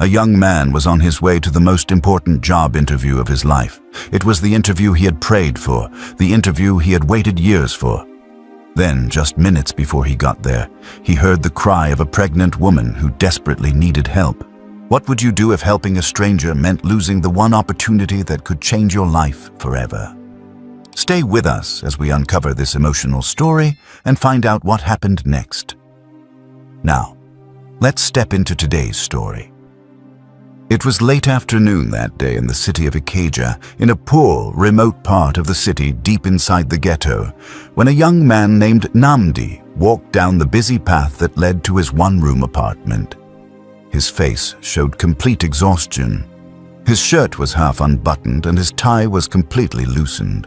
A young man was on his way to the most important job interview of his life. It was the interview he had prayed for, the interview he had waited years for. Then, just minutes before he got there, he heard the cry of a pregnant woman who desperately needed help. What would you do if helping a stranger meant losing the one opportunity that could change your life forever? Stay with us as we uncover this emotional story and find out what happened next. Now, let's step into today's story. It was late afternoon that day in the city of Ikeja, in a poor, remote part of the city deep inside the ghetto, when a young man named Nnamdi walked down the busy path that led to his one-room apartment. His face showed complete exhaustion. His shirt was half unbuttoned and his tie was completely loosened.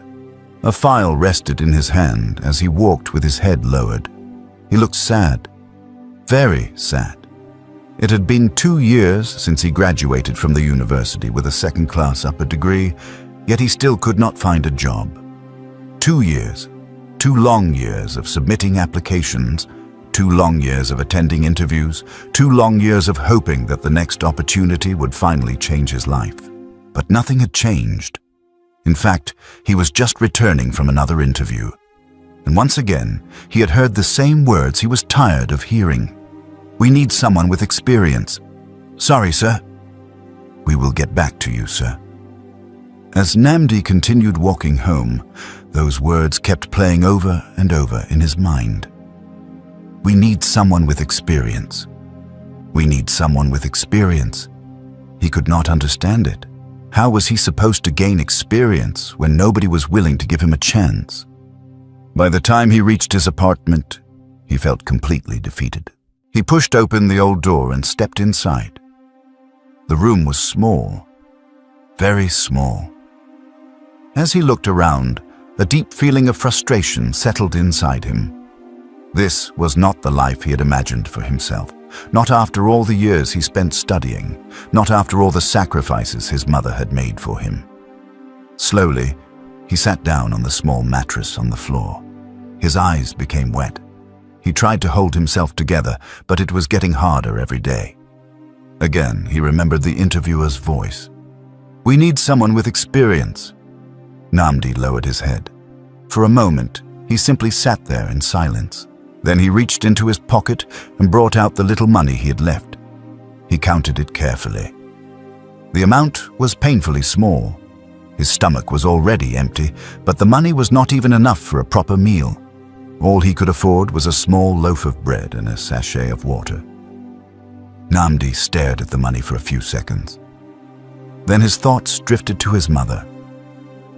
A file rested in his hand as he walked with his head lowered. He looked sad, very sad. It had been 2 years since he graduated from the university with a second-class upper degree, yet he still could not find a job. 2 years, 2 long years of submitting applications, 2 long years of attending interviews, 2 long years of hoping that the next opportunity would finally change his life. But nothing had changed. In fact, he was just returning from another interview. And once again, he had heard the same words he was tired of hearing. "We need someone with experience." "Sorry, sir." "We will get back to you, sir." As Nnamdi continued walking home, those words kept playing over and over in his mind. "We need someone with experience. We need someone with experience." He could not understand it. How was he supposed to gain experience when nobody was willing to give him a chance? By the time he reached his apartment, he felt completely defeated. He pushed open the old door and stepped inside. The room was small, very small. As he looked around, a deep feeling of frustration settled inside him. This was not the life he had imagined for himself, not after all the years he spent studying, not after all the sacrifices his mother had made for him. Slowly, he sat down on the small mattress on the floor. His eyes became wet. He tried to hold himself together, but it was getting harder every day. Again, he remembered the interviewer's voice. "We need someone with experience." Nnamdi lowered his head. For a moment, he simply sat there in silence. Then he reached into his pocket and brought out the little money he had left. He counted it carefully. The amount was painfully small. His stomach was already empty, but the money was not even enough for a proper meal. All he could afford was a small loaf of bread and a sachet of water. Nnamdi stared at the money for a few seconds. Then his thoughts drifted to his mother,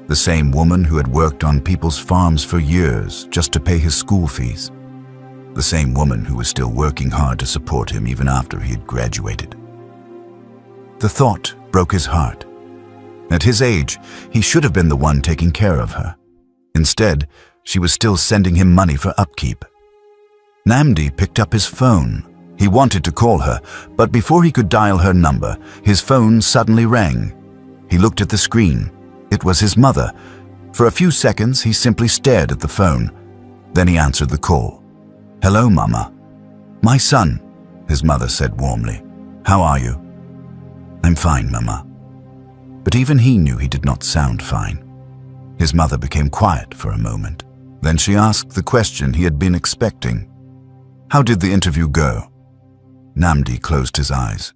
the same woman who had worked on people's farms for years just to pay his school fees, the same woman who was still working hard to support him even after he had graduated. The thought broke his heart. At his age, he should have been the one taking care of her. Instead, she was still sending him money for upkeep. Nnamdi picked up his phone. He wanted to call her, but before he could dial her number, his phone suddenly rang. He looked at the screen. It was his mother. For a few seconds, he simply stared at the phone. Then he answered the call. "Hello, Mama." "My son," his mother said warmly. "How are you?" "I'm fine, Mama." But even he knew he did not sound fine. His mother became quiet for a moment. Then she asked the question he had been expecting. "How did the interview go?" Nnamdi closed his eyes.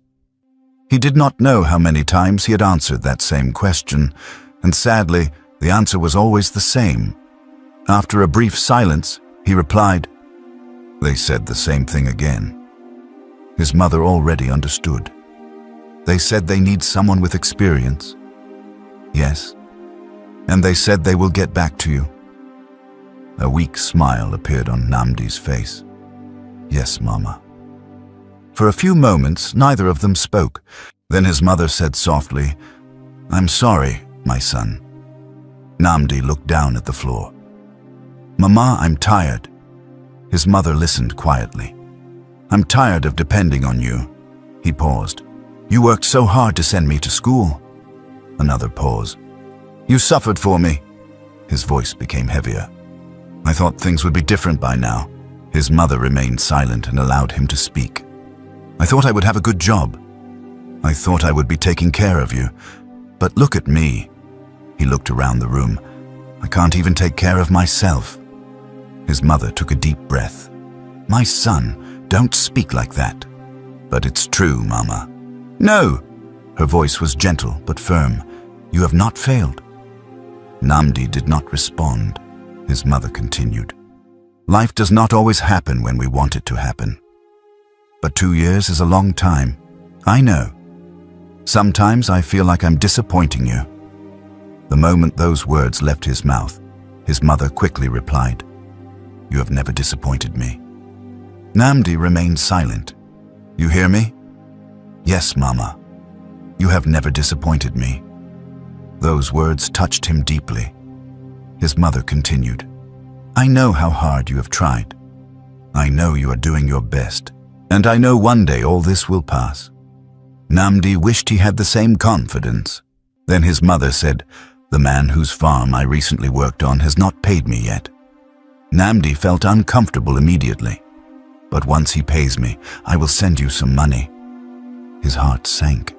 He did not know how many times he had answered that same question, and sadly, the answer was always the same. After a brief silence, he replied, "They said the same thing again." His mother already understood. "They said they need someone with experience." "Yes. And they said they will get back to you." A weak smile appeared on Nnamdi's face. "Yes, Mama." For a few moments, neither of them spoke. Then his mother said softly, "I'm sorry, my son." Nnamdi looked down at the floor. "Mama, I'm tired." His mother listened quietly. "I'm tired of depending on you." He paused. "You worked so hard to send me to school." Another pause. "You suffered for me." His voice became heavier. "I thought things would be different by now." His mother remained silent and allowed him to speak. "I thought I would have a good job." I thought I would be taking care of you, but look at me." He looked around the room. "I can't even take care of myself." His mother took a deep breath. "My son, don't speak like that." "But it's true, Mama." "No!" Her voice was gentle but firm. "You have not failed." Namdi did not respond. His mother continued. "Life does not always happen when we want it to happen. But 2 years is a long time. I know. Sometimes I feel like I'm disappointing you." The moment those words left his mouth, his mother quickly replied, "You have never disappointed me." Namdi remained silent. "You hear me?" "Yes, Mama. You have never disappointed me." Those words touched him deeply. His mother continued, "I know how hard you have tried. I know you are doing your best, and I know one day all this will pass." Namdi wished he had the same confidence. Then his mother said, "The man whose farm I recently worked on has not paid me yet." Namdi felt uncomfortable immediately. "But once he pays me, I will send you some money." His heart sank.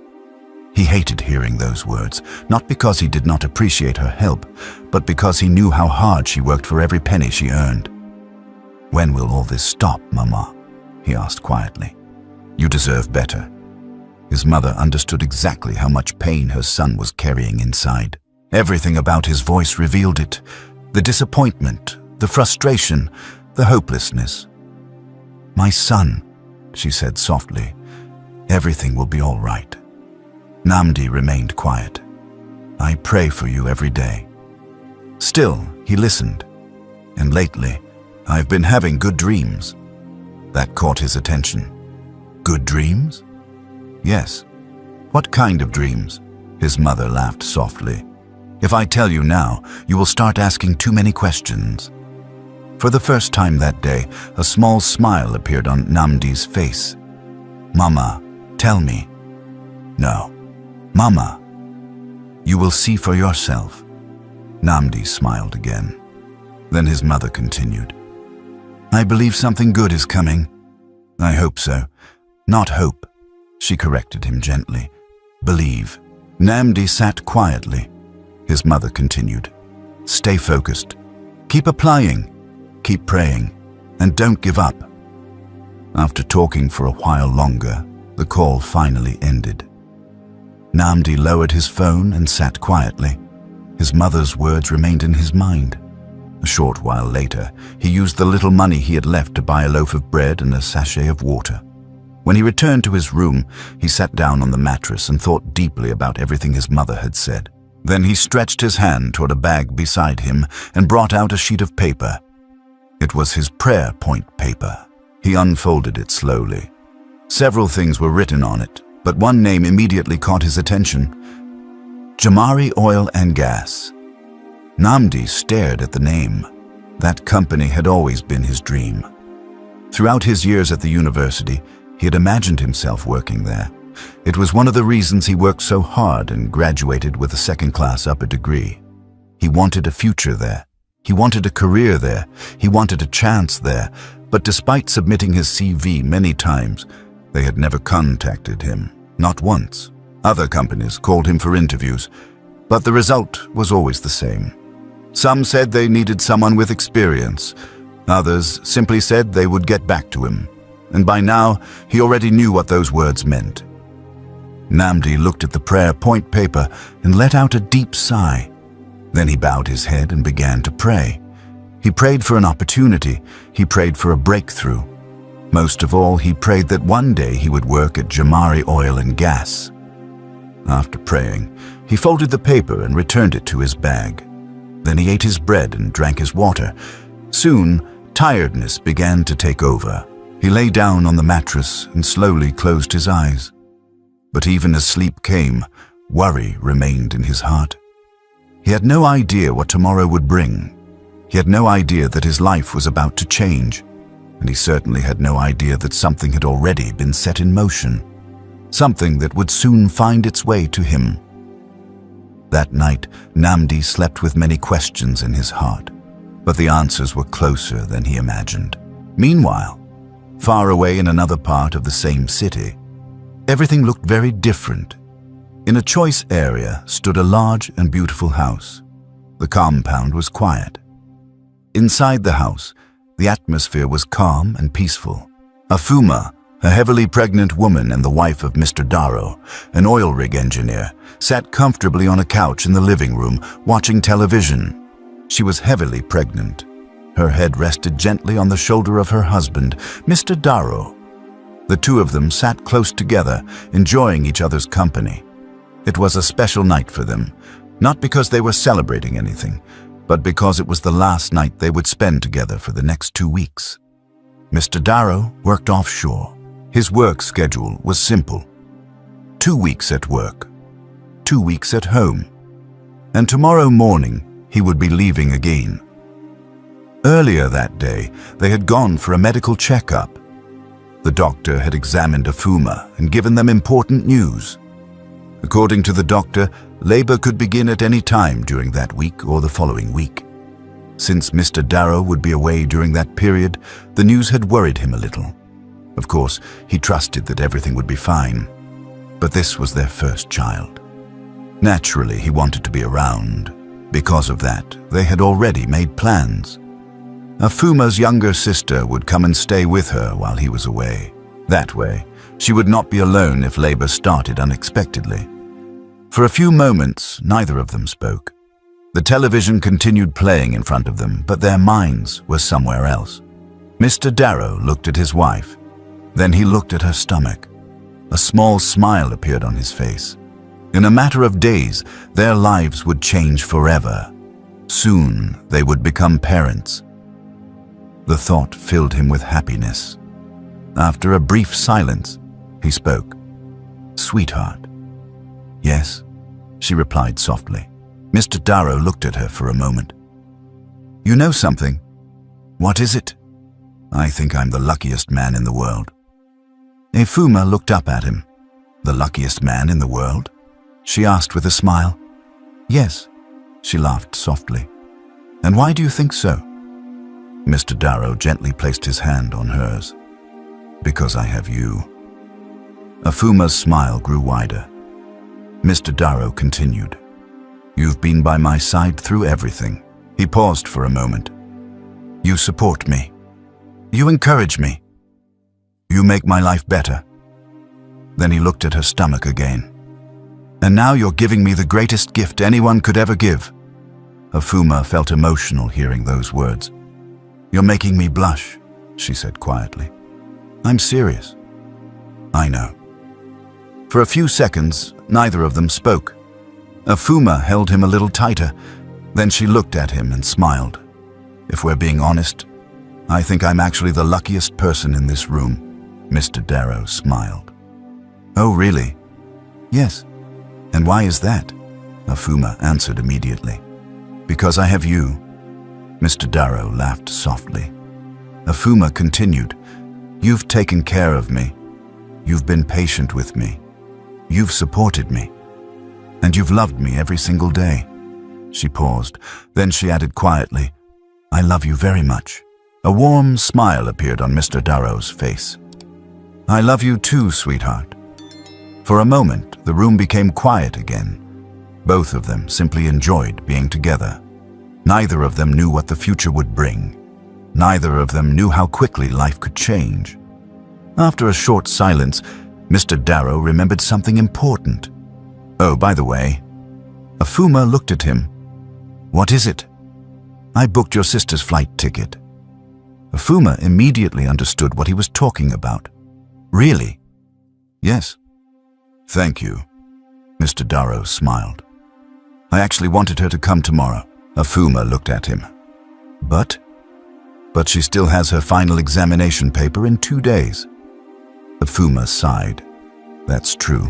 He hated hearing those words, not because he did not appreciate her help, but because he knew how hard she worked for every penny she earned. "When will all this stop, Mama?" he asked quietly. "You deserve better." His mother understood exactly how much pain her son was carrying inside. Everything about his voice revealed it: the disappointment, the frustration, the hopelessness. "My son," she said softly, "everything will be all right." Namdi remained quiet. "I pray for you every day." Still, he listened. "And lately, I've been having good dreams." That caught his attention. "Good dreams?" "Yes." "What kind of dreams?" His mother laughed softly. "If I tell you now, you will start asking too many questions." For the first time that day, a small smile appeared on Namdi's face. "Mama, tell me." "No." "Mama, you will see for yourself." Namdi smiled again. Then his mother continued, "I believe something good is coming." "I hope so." "Not hope," she corrected him gently. "Believe." Namdi sat quietly. His mother continued, "Stay focused. Keep applying. Keep praying. And don't give up." After talking for a while longer, the call finally ended. Namdi lowered his phone and sat quietly. His mother's words remained in his mind. A short while later, he used the little money he had left to buy a loaf of bread and a sachet of water. When he returned to his room, he sat down on the mattress and thought deeply about everything his mother had said. Then he stretched his hand toward a bag beside him and brought out a sheet of paper. It was his prayer point paper. He unfolded it slowly. Several things were written on it, but one name immediately caught his attention: Jamari Oil and Gas. Namdi stared at the name. That company had always been his dream. Throughout his years at the university, he had imagined himself working there. It was one of the reasons he worked so hard and graduated with a second-class upper degree. He wanted a future there. He wanted a career there. He wanted a chance there. But despite submitting his CV many times, they had never contacted him, not once. Other companies called him for interviews, but the result was always the same. Some said they needed someone with experience. Others simply said they would get back to him. And by now, he already knew what those words meant. Namdi looked at the prayer point paper and let out a deep sigh. Then he bowed his head and began to pray. He prayed for an opportunity. He prayed for a breakthrough. Most of all, he prayed that one day he would work at Jamari Oil and Gas. After praying, he folded the paper and returned it to his bag. Then he ate his bread and drank his water. Soon, tiredness began to take over. He lay down on the mattress and slowly closed his eyes. But even as sleep came, worry remained in his heart. He had no idea what tomorrow would bring. He had no idea that his life was about to change, and he certainly had no idea that something had already been set in motion, something that would soon find its way to him. That night, Namdi slept with many questions in his heart, but the answers were closer than he imagined. Meanwhile, far away in another part of the same city, Everything looked very different. In a choice area stood a large and beautiful house. The compound was quiet. Inside the house, the atmosphere was calm and peaceful. Afuma, a heavily pregnant woman and the wife of Mr. Darrow, an oil rig engineer, sat comfortably on a couch in the living room, watching television. She was heavily pregnant. Her head rested gently on the shoulder of her husband, Mr. Darrow. The two of them sat close together, enjoying each other's company. It was a special night for them, not because they were celebrating anything, but because it was the last night they would spend together for the next 2 weeks. Mr. Darrow worked offshore. His work schedule was simple. 2 weeks at work, 2 weeks at home, and tomorrow morning he would be leaving again. Earlier that day, they had gone for a medical checkup. The doctor had examined Afuma and given them important news. According to the doctor, labor could begin at any time during that week or the following week. Since Mr. Darrow would be away during that period, the news had worried him a little. Of course, he trusted that everything would be fine, but this was their first child. Naturally, he wanted to be around. Because of that, they had already made plans. Afuma's younger sister would come and stay with her while he was away. That way, she would not be alone if labor started unexpectedly. For a few moments, neither of them spoke. The television continued playing in front of them, but their minds were somewhere else. Mr. Darrow looked at his wife. Then he looked at her stomach. A small smile appeared on his face. In a matter of days, their lives would change forever. Soon, they would become parents. The thought filled him with happiness. After a brief silence, he spoke. "Sweetheart." "Yes," she replied softly. Mr. Darrow looked at her for a moment. "You know something? What is it?" "I think I'm the luckiest man in the world." Afuma looked up at him. "The luckiest man in the world?" she asked with a smile. "Yes," she laughed softly. "And why do you think so?" Mr. Darrow gently placed his hand on hers. "Because I have you." Afuma's smile grew wider. Mr. Darrow continued. "You've been by my side through everything." He paused for a moment. "You support me. You encourage me. You make my life better." Then he looked at her stomach again. "And now you're giving me the greatest gift anyone could ever give." Afuma felt emotional hearing those words. "You're making me blush," she said quietly. "I'm serious." "I know." For a few seconds, neither of them spoke. Afuma held him a little tighter. Then she looked at him and smiled. "If we're being honest, I think I'm actually the luckiest person in this room." Mr. Darrow smiled. "Oh, really?" "Yes." "And why is that?" Afuma answered immediately. "Because I have you." Mr. Darrow laughed softly. Afuma continued. "You've taken care of me. You've been patient with me. You've supported me. And you've loved me every single day." She paused. Then she added quietly, "I love you very much." A warm smile appeared on Mr. Darrow's face. "I love you too, sweetheart." For a moment, the room became quiet again. Both of them simply enjoyed being together. Neither of them knew what the future would bring. Neither of them knew how quickly life could change. After a short silence, Mr. Darrow remembered something important. "Oh, by the way." Afuma looked at him. "What is it?" "I booked your sister's flight ticket." Afuma immediately understood what he was talking about. "Really?" "Yes." "Thank you." Mr. Darrow smiled. "I actually wanted her to come tomorrow." Afuma looked at him. But she still has her final examination paper in 2 days." Afuma sighed. "That's true.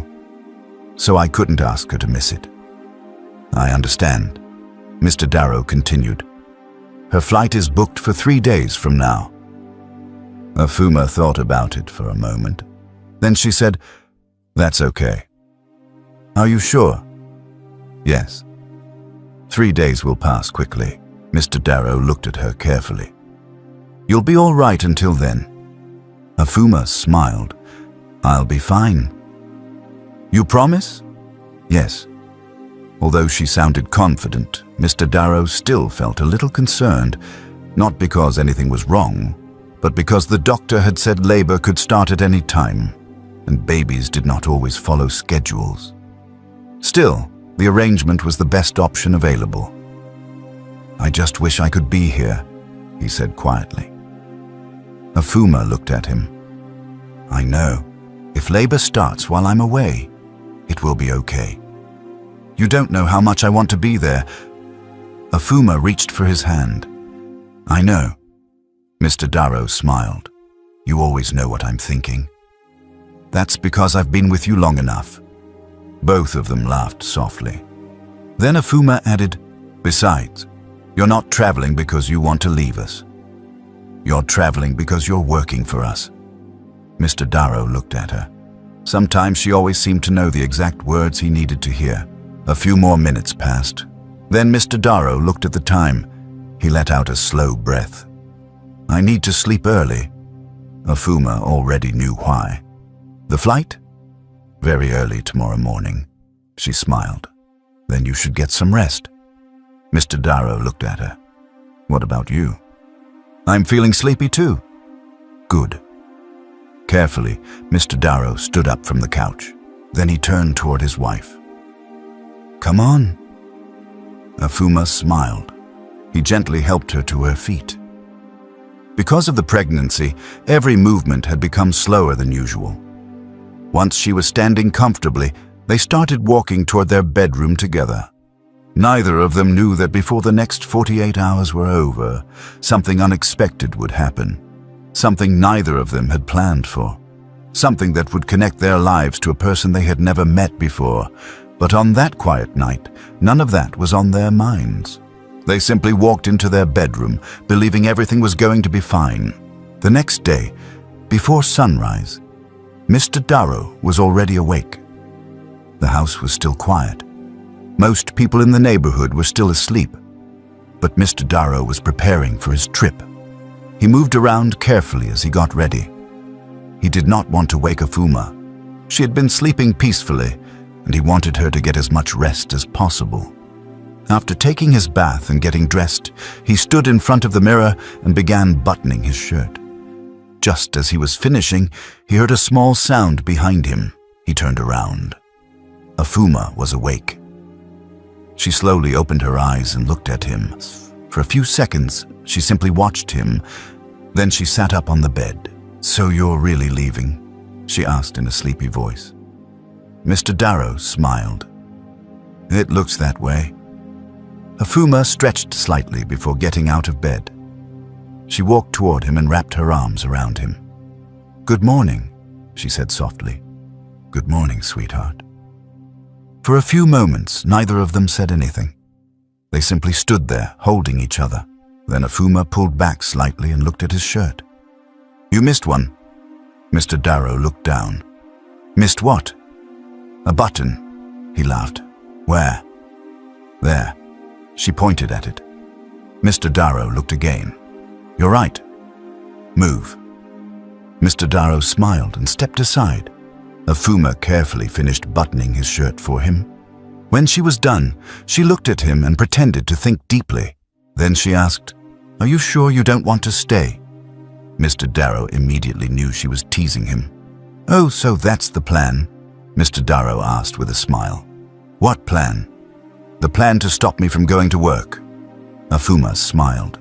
So I couldn't ask her to miss it." "I understand." Mr. Darrow continued. "Her flight is booked for 3 days from now." Afuma thought about it for a moment. Then she said, "That's okay." "Are you sure?" "Yes." 3 days will pass quickly." Mr. Darrow looked at her carefully. "You'll be all right until then." Afuma smiled. "I'll be fine." You promise? Yes. Although she sounded confident, Mr. Darrow still felt a little concerned, not because anything was wrong, but because the doctor had said labor could start at any time, and babies did not always follow schedules. Still, the arrangement was the best option available. I just wish I could be here, he said quietly. Afuma looked at him. I know. If labor starts while I'm away, it will be okay. You don't know how much I want to be there. Afuma reached for his hand. I know. Mr. Darrow smiled. You always know what I'm thinking. That's because I've been with you long enough. Both of them laughed softly. Then Afuma added, besides, you're not traveling because you want to leave us. You're traveling because you're working for us. Mr. Darrow looked at her. Sometimes she always seemed to know the exact words he needed to hear. A few more minutes passed. Then Mr. Darrow looked at the time. He let out a slow breath. I need to sleep early. Afuma already knew why. The flight? Very early tomorrow morning. She smiled. Then you should get some rest. Mr. Darrow looked at her. What about you? I'm feeling sleepy too. Good. Carefully, Mr. Darrow stood up from the couch. Then he turned toward his wife. Come on. Afuma smiled. He gently helped her to her feet. Because of the pregnancy, every movement had become slower than usual. Once she was standing comfortably, they started walking toward their bedroom together. Neither of them knew that before the next 48 hours were over, something unexpected would happen. Something neither of them had planned for. Something that would connect their lives to a person they had never met before. But on that quiet night, none of that was on their minds. They simply walked into their bedroom, believing everything was going to be fine. The next day, before sunrise, Mr. Darrow was already awake. The house was still quiet. Most people in the neighborhood were still asleep. But Mr. Darrow was preparing for his trip. He moved around carefully as he got ready. He did not want to wake Afuma. She had been sleeping peacefully, and he wanted her to get as much rest as possible. After taking his bath and getting dressed, he stood in front of the mirror and began buttoning his shirt. Just as he was finishing, he heard a small sound behind him. He turned around. Afuma was awake. She slowly opened her eyes and looked at him. For a few seconds, she simply watched him. Then she sat up on the bed. So you're really leaving? She asked in a sleepy voice. Mr. Darrow smiled. It looks that way. Afuma stretched slightly before getting out of bed. She walked toward him and wrapped her arms around him. Good morning, she said softly. Good morning, sweetheart. For a few moments, neither of them said anything. They simply stood there, holding each other. Then Afuma pulled back slightly and looked at his shirt. You missed one. Mr. Darrow looked down. Missed what? A button, he laughed. Where? There. She pointed at it. Mr. Darrow looked again. You're right. Move. Mr. Darrow smiled and stepped aside. Afuma carefully finished buttoning his shirt for him. When she was done, she looked at him and pretended to think deeply. Then she asked, Are you sure you don't want to stay? Mr. Darrow immediately knew she was teasing him. Oh, so that's the plan? Mr. Darrow asked with a smile. What plan? The plan to stop me from going to work. Afuma smiled.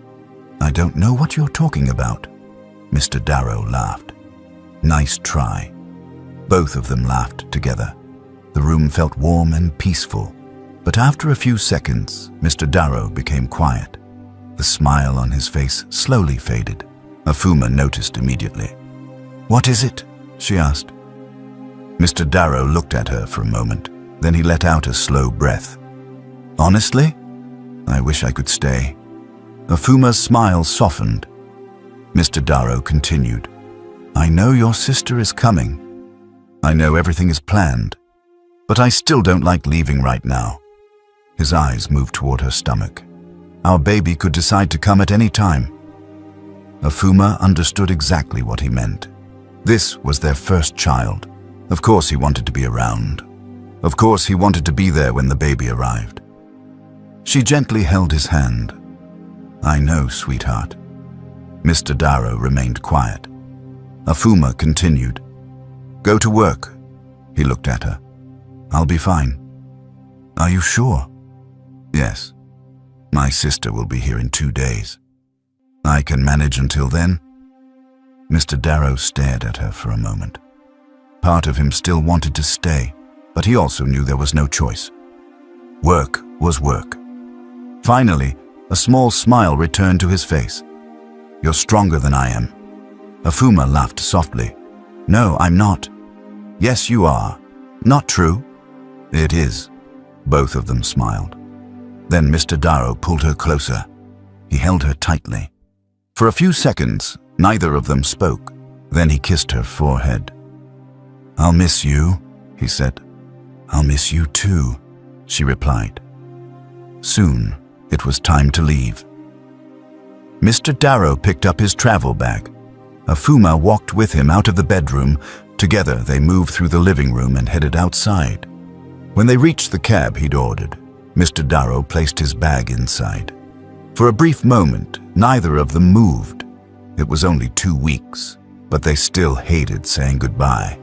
I don't know what you're talking about. Mr. Darrow laughed. Nice try. Both of them laughed together. The room felt warm and peaceful. But after a few seconds, Mr. Darrow became quiet. The smile on his face slowly faded. Afuma noticed immediately. What is it? She asked. Mr. Darrow looked at her for a moment. Then he let out a slow breath. Honestly, I wish I could stay. Afuma's smile softened. Mr. Darrow continued. I know your sister is coming. I know everything is planned. But I still don't like leaving right now. His eyes moved toward her stomach. Our baby could decide to come at any time. Afuma understood exactly what he meant. This was their first child. Of course he wanted to be around. Of course, he wanted to be there when the baby arrived. She gently held his hand. "I know, sweetheart." Mr. Darrow remained quiet. Afuma continued. "Go to work." He looked at her. "I'll be fine." "Are you sure?" "Yes. My sister will be here in 2 days. I can manage until then." Mr. Darrow stared at her for a moment. Part of him still wanted to stay, but he also knew there was no choice. Work was work. Finally, a small smile returned to his face. "You're stronger than I am." Afuma laughed softly. "No, I'm not." "Yes, you are." "Not true." "It is." Both of them smiled. Then Mr. Darrow pulled her closer. He held her tightly. For a few seconds, neither of them spoke. Then he kissed her forehead. "I'll miss you," he said. "I'll miss you too," she replied. Soon, it was time to leave. Mr. Darrow picked up his travel bag. Afuma walked with him out of the bedroom. Together, they moved through the living room and headed outside. When they reached the cab he'd ordered, Mr. Darrow placed his bag inside. For a brief moment, neither of them moved. It was only 2 weeks, but they still hated saying goodbye.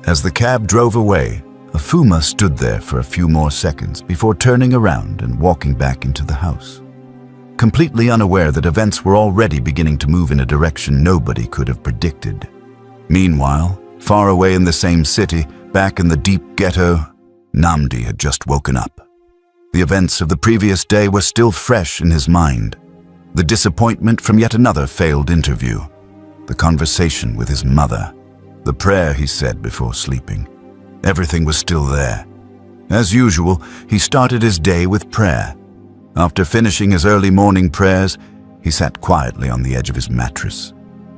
As the cab drove away, Afuma stood there for a few more seconds before turning around and walking back into the house, completely unaware that events were already beginning to move in a direction nobody could have predicted. Meanwhile, far away in the same city, back in the deep ghetto, Namdi had just woken up. The events of the previous day were still fresh in his mind. The disappointment from yet another failed interview, the conversation with his mother, the prayer he said before sleeping. Everything was still there. As usual, he started his day with prayer. After finishing his early morning prayers, he sat quietly on the edge of his mattress.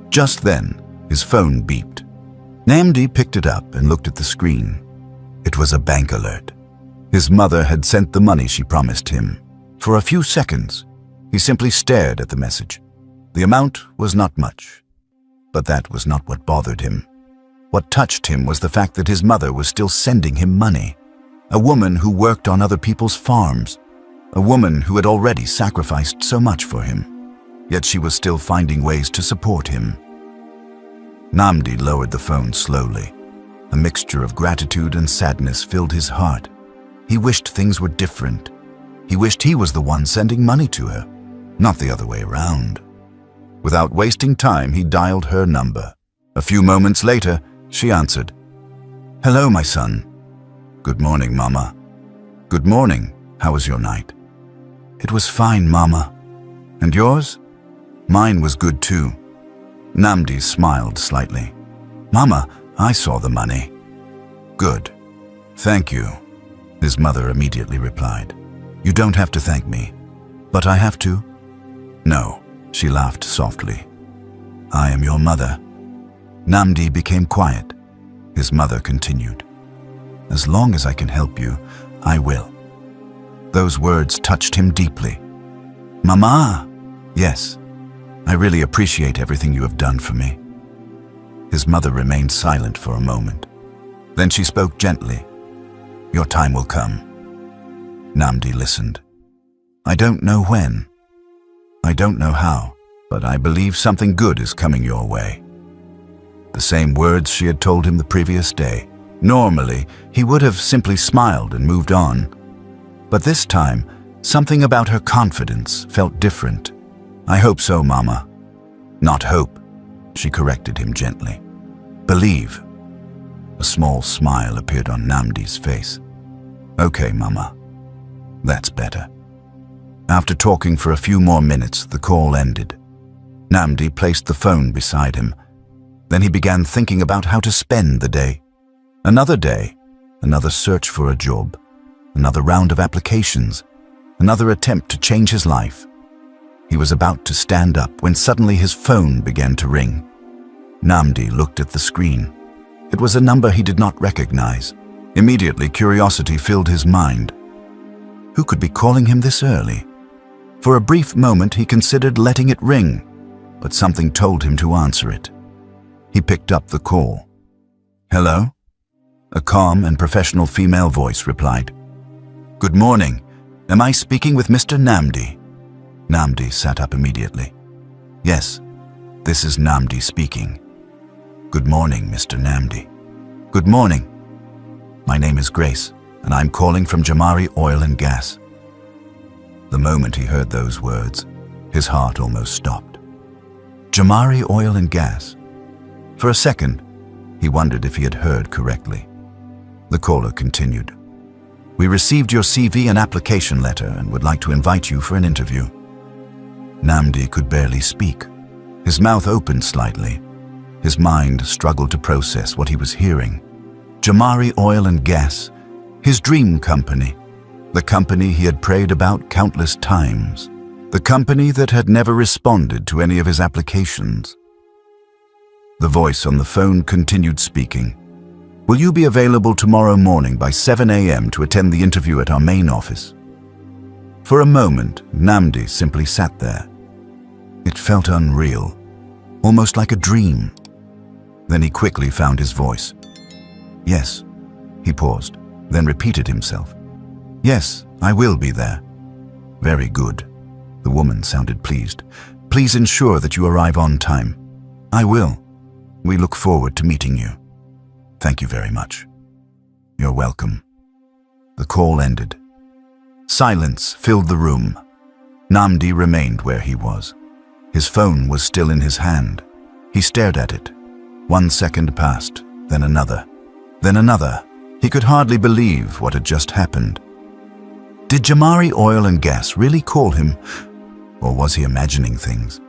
Just then, his phone beeped. Namdi picked it up and looked at the screen. It was a bank alert. His mother had sent the money she promised him. For a few seconds, he simply stared at the message. The amount was not much, but that was not what bothered him. What touched him was the fact that his mother was still sending him money. A woman who worked on other people's farms. A woman who had already sacrificed so much for him. Yet she was still finding ways to support him. Namdi lowered the phone slowly. A mixture of gratitude and sadness filled his heart. He wished things were different. He wished he was the one sending money to her, not the other way around. Without wasting time, he dialed her number. A few moments later, she answered. "Hello, my son." "Good morning, Mama." "Good morning. How was your night?" "It was fine, Mama." "And yours?" "Mine was good too." Namdi smiled slightly. "Mama, I saw the money." "Good. Thank you," his mother immediately replied. "You don't have to thank me." "But I have to?" "No," she laughed softly. "I am your mother." Namdi became quiet. His mother continued. "As long as I can help you, I will." Those words touched him deeply. "Mama!" "Yes, I really appreciate everything you have done for me." His mother remained silent for a moment. Then she spoke gently. "Your time will come." Namdi listened. "I don't know when. I don't know how, but I believe something good is coming your way." The same words she had told him the previous day. Normally, he would have simply smiled and moved on. But this time, something about her confidence felt different. "I hope so, Mama." "Not hope," she corrected him gently. "Believe." A small smile appeared on Namdi's face. "Okay, Mama. That's better." After talking for a few more minutes, the call ended. Namdi placed the phone beside him. Then he began thinking about how to spend the day. Another day, another search for a job, another round of applications, another attempt to change his life. He was about to stand up when suddenly his phone began to ring. Namdi looked at the screen. It was a number he did not recognize. Immediately, curiosity filled his mind. Who could be calling him this early? For a brief moment, he considered letting it ring, but something told him to answer it. He picked up the call. "Hello?" A calm and professional female voice replied, "Good morning. Am I speaking with Mr. Namdi?" Namdi sat up immediately. "Yes, this is Namdi speaking." "Good morning, Mr. Namdi." "Good morning. My name is Grace, and I'm calling from Jamari Oil and Gas." The moment he heard those words, his heart almost stopped. Jamari Oil and Gas. For a second, he wondered if he had heard correctly. The caller continued, "We received your CV and application letter and would like to invite you for an interview." Namdi could barely speak. His mouth opened slightly. His mind struggled to process what he was hearing. Jamari Oil and Gas, his dream company, the company he had prayed about countless times, the company that had never responded to any of his applications. The voice on the phone continued speaking. "Will you be available tomorrow morning by 7 a.m. to attend the interview at our main office?" For a moment, Namdi simply sat there. It felt unreal, almost like a dream. Then he quickly found his voice. "Yes." He paused, then repeated himself. "Yes, I will be there." "Very good." The woman sounded pleased. "Please ensure that you arrive on time." "I will. We look forward to meeting you." "Thank you very much." "You're welcome." The call ended. Silence filled the room. Namdi remained where he was. His phone was still in his hand. He stared at it. 1 second passed, then another. Then another. He could hardly believe what had just happened. Did Jamari Oil and Gas really call him, or was he imagining things?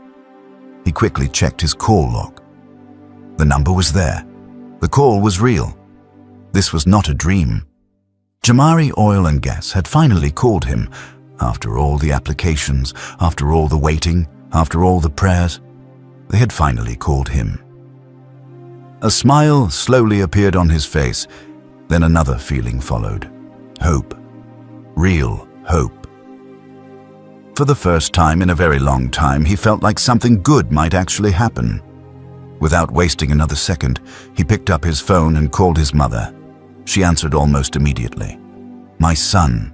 He quickly checked his call log. The number was there. The call was real. This was not a dream. Jamari Oil and Gas had finally called him, after all the applications, after all the waiting, after all the prayers. They had finally called him. A smile slowly appeared on his face, then another feeling followed. Hope. Real hope. For the first time in a very long time, he felt like something good might actually happen. Without wasting another second, he picked up his phone and called his mother. She answered almost immediately. "My son."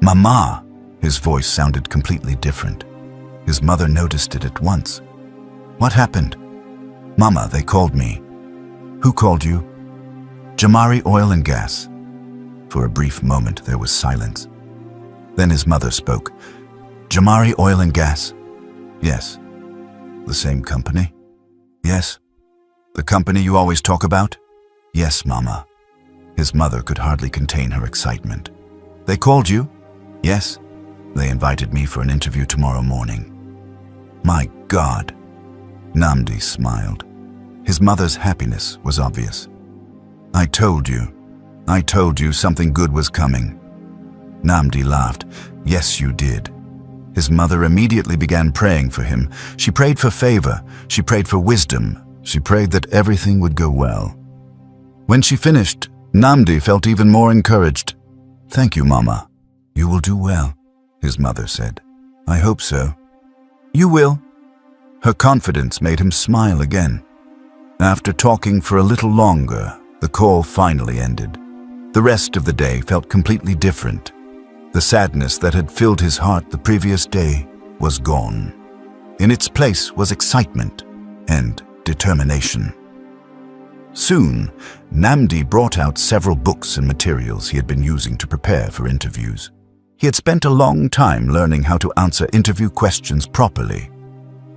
"Mama." His voice sounded completely different. His mother noticed it at once. "What happened?" "Mama, they called me." "Who called you?" "Jamari Oil and Gas." For a brief moment, there was silence. Then his mother spoke. "Jamari Oil and Gas?" "Yes." "The same company?" "Yes." "The company you always talk about?" "Yes, Mama." His mother could hardly contain her excitement. "They called you?" "Yes." "They invited me for an interview tomorrow morning." "My God." Namdi smiled. His mother's happiness was obvious. I told you something good was coming." Namdi laughed. "Yes, you did." His mother immediately began praying for him. She prayed for favor. She prayed for wisdom. She prayed that everything would go well. When she finished, Namdi felt even more encouraged. "Thank you, Mama. You will do well," his mother said. "I hope so." "You will." Her confidence made him smile again. After talking for a little longer, the call finally ended. The rest of the day felt completely different. The sadness that had filled his heart the previous day was gone. In its place was excitement and determination. Soon, Namdi brought out several books and materials he had been using to prepare for interviews. He had spent a long time learning how to answer interview questions properly.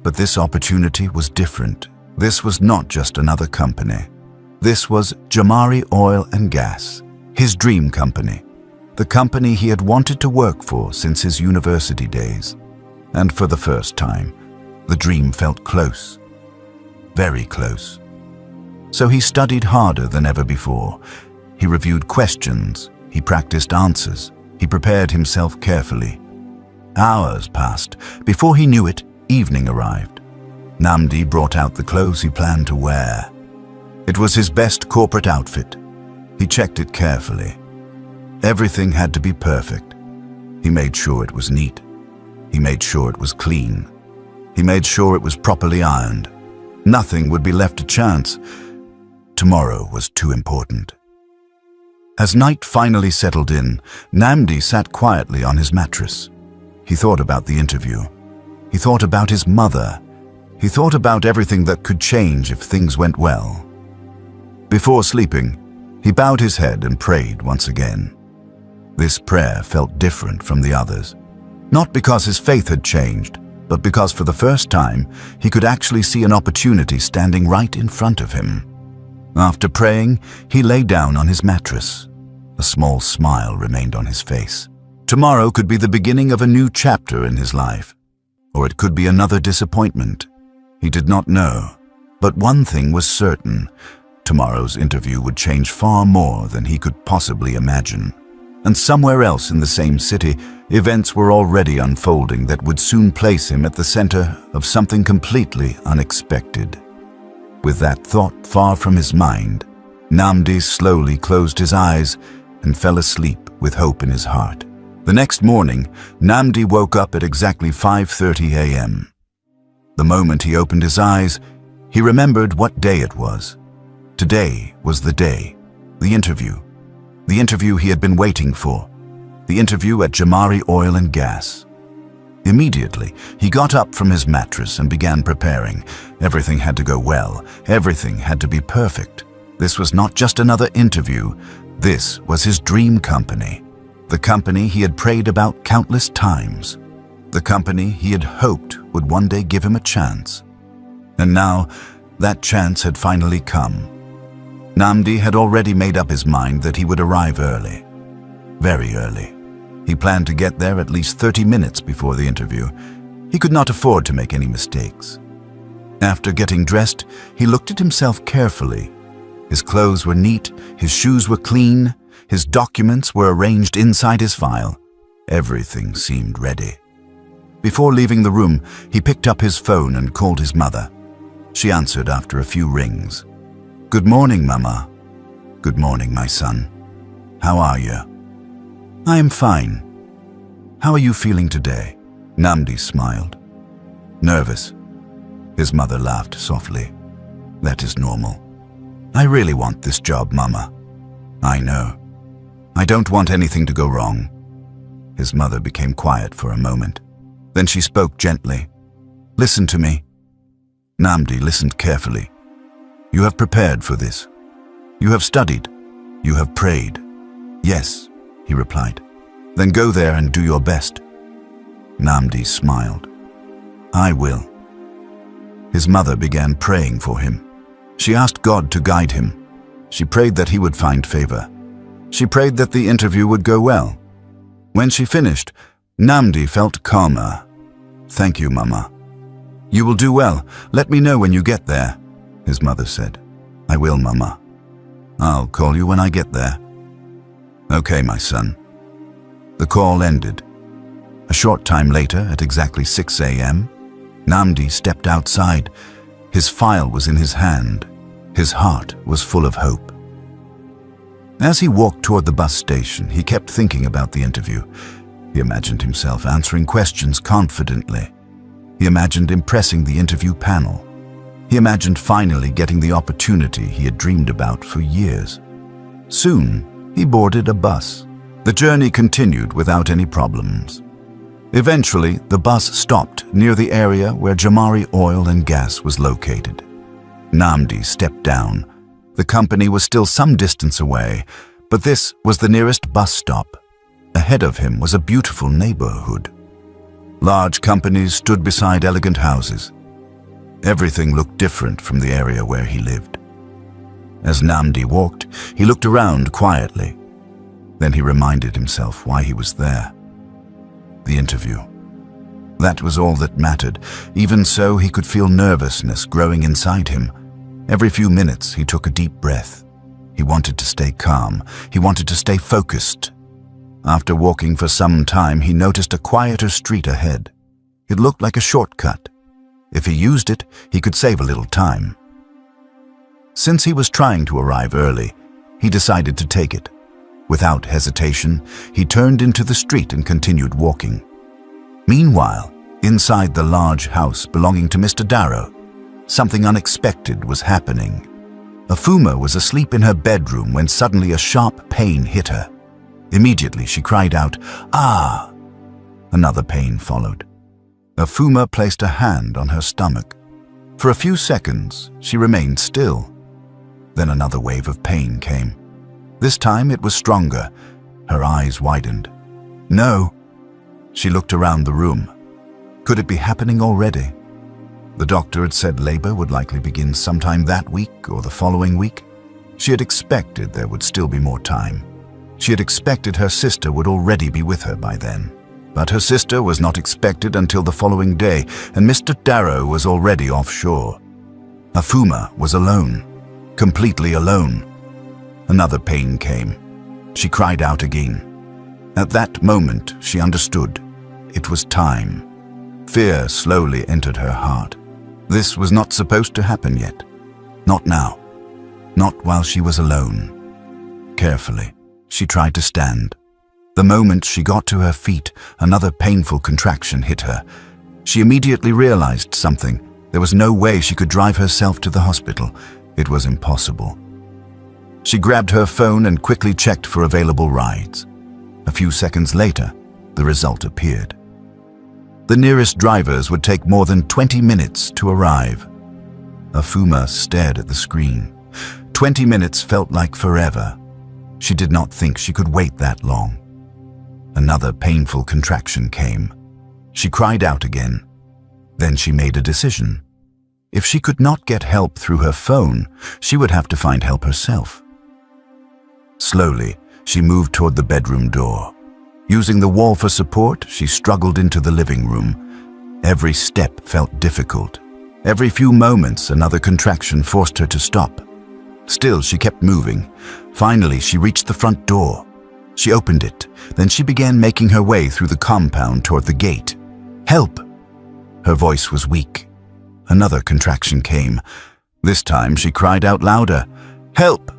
But this opportunity was different. This was not just another company. This was Jamari Oil and Gas, his dream company, the company he had wanted to work for since his university days. And for the first time, the dream felt close, very close. So he studied harder than ever before. He reviewed questions, he practiced answers, he prepared himself carefully. Hours passed. Before he knew it, evening arrived. Namdi brought out the clothes he planned to wear. It was his best corporate outfit. He checked it carefully. Everything had to be perfect. He made sure it was neat. He made sure it was clean. He made sure it was properly ironed. Nothing would be left to chance. Tomorrow was too important. As night finally settled in, Namdi sat quietly on his mattress. He thought about the interview. He thought about his mother. He thought about everything that could change if things went well. Before sleeping, he bowed his head and prayed once again. This prayer felt different from the others, not because his faith had changed, but because for the first time he could actually see an opportunity standing right in front of him. After praying, he lay down on his mattress. A small smile remained on his face. Tomorrow could be the beginning of a new chapter in his life, or it could be another disappointment. He did not know, but one thing was certain: tomorrow's interview would change far more than he could possibly imagine. And somewhere else in the same city, events were already unfolding that would soon place him at the center of something completely unexpected. With that thought far from his mind, Namdi slowly closed his eyes and fell asleep with hope in his heart. The next morning, Namdi woke up at exactly 5:30 a.m. The moment he opened his eyes, he remembered what day it was. Today was the day, the interview he had been waiting for, the interview at Jamari Oil and Gas. Immediately, he got up from his mattress and began preparing. Everything had to go well. Everything had to be perfect. This was not just another interview. This was his dream company. The company he had prayed about countless times. The company he had hoped would one day give him a chance. And now, that chance had finally come. Namdi had already made up his mind that he would arrive early. Very early. He planned to get there at least 30 minutes before the interview. He could not afford to make any mistakes. After getting dressed, he looked at himself carefully. His clothes were neat, his shoes were clean, his documents were arranged inside his file. Everything seemed ready. Before leaving the room, he picked up his phone and called his mother. She answered after a few rings. "Good morning, Mama." "Good morning, my son. How are you?" "I am fine. How are you feeling today?" Namdi smiled. "Nervous." His mother laughed softly. "That is normal. I really want this job, Mama." "I know. I don't want anything to go wrong." His mother became quiet for a moment. Then she spoke gently. "Listen to me." Namdi listened carefully. "You have prepared for this. You have studied. You have prayed." "Yes," he replied. "Then go there and do your best." Namdi smiled. "I will." His mother began praying for him. She asked God to guide him. She prayed that he would find favor. She prayed that the interview would go well. When she finished, Namdi felt calmer. "Thank you, Mama." "You will do well. Let me know when you get there," his mother said. "I will, Mama. I'll call you when I get there." "Okay, my son." The call ended. A short time later, at exactly 6 a.m., Namdi stepped outside. His file was in his hand. His heart was full of hope. As he walked toward the bus station, he kept thinking about the interview. He imagined himself answering questions confidently. He imagined impressing the interview panel. He imagined finally getting the opportunity he had dreamed about for years. Soon, he boarded a bus. The journey continued without any problems. Eventually, the bus stopped near the area where Jamari Oil and Gas was located. Namdi stepped down. The company was still some distance away, but this was the nearest bus stop. Ahead of him was a beautiful neighborhood. Large companies stood beside elegant houses. Everything looked different from the area where he lived. As Namdi walked, he looked around quietly. Then he reminded himself why he was there. The interview. That was all that mattered. Even so, he could feel nervousness growing inside him. Every few minutes, he took a deep breath. He wanted to stay calm. He wanted to stay focused. After walking for some time, he noticed a quieter street ahead. It looked like a shortcut. If he used it, he could save a little time. Since he was trying to arrive early, he decided to take it. Without hesitation, he turned into the street and continued walking. Meanwhile, inside the large house belonging to Mr. Darrow, something unexpected was happening. Afuma was asleep in her bedroom when suddenly a sharp pain hit her. Immediately she cried out, "Ah!" Another pain followed. Afuma placed a hand on her stomach. For a few seconds, she remained still. Then another wave of pain came. This time it was stronger. Her eyes widened. No. She looked around the room. Could it be happening already? The doctor had said labor would likely begin sometime that week or the following week. She had expected there would still be more time. She had expected her sister would already be with her by then. But her sister was not expected until the following day, and Mr. Darrow was already offshore. Afuma was alone, completely alone. Another pain came. She cried out again. At that moment, she understood. It was time. Fear slowly entered her heart. This was not supposed to happen yet. Not now. Not while she was alone. Carefully, she tried to stand. The moment she got to her feet, another painful contraction hit her. She immediately realized something. There was no way she could drive herself to the hospital. It was impossible. She grabbed her phone and quickly checked for available rides. A few seconds later, the result appeared. The nearest drivers would take more than 20 minutes to arrive. Afuma stared at the screen. 20 minutes felt like forever. She did not think she could wait that long. Another painful contraction came. She cried out again. Then she made a decision. If she could not get help through her phone, she would have to find help herself. Slowly, she moved toward the bedroom door. Using the wall for support, she struggled into the living room. Every step felt difficult. Every few moments, another contraction forced her to stop. Still, she kept moving. Finally, she reached the front door. She opened it. Then she began making her way through the compound toward the gate. "Help!" Her voice was weak. Another contraction came. This time, she cried out louder, "Help!"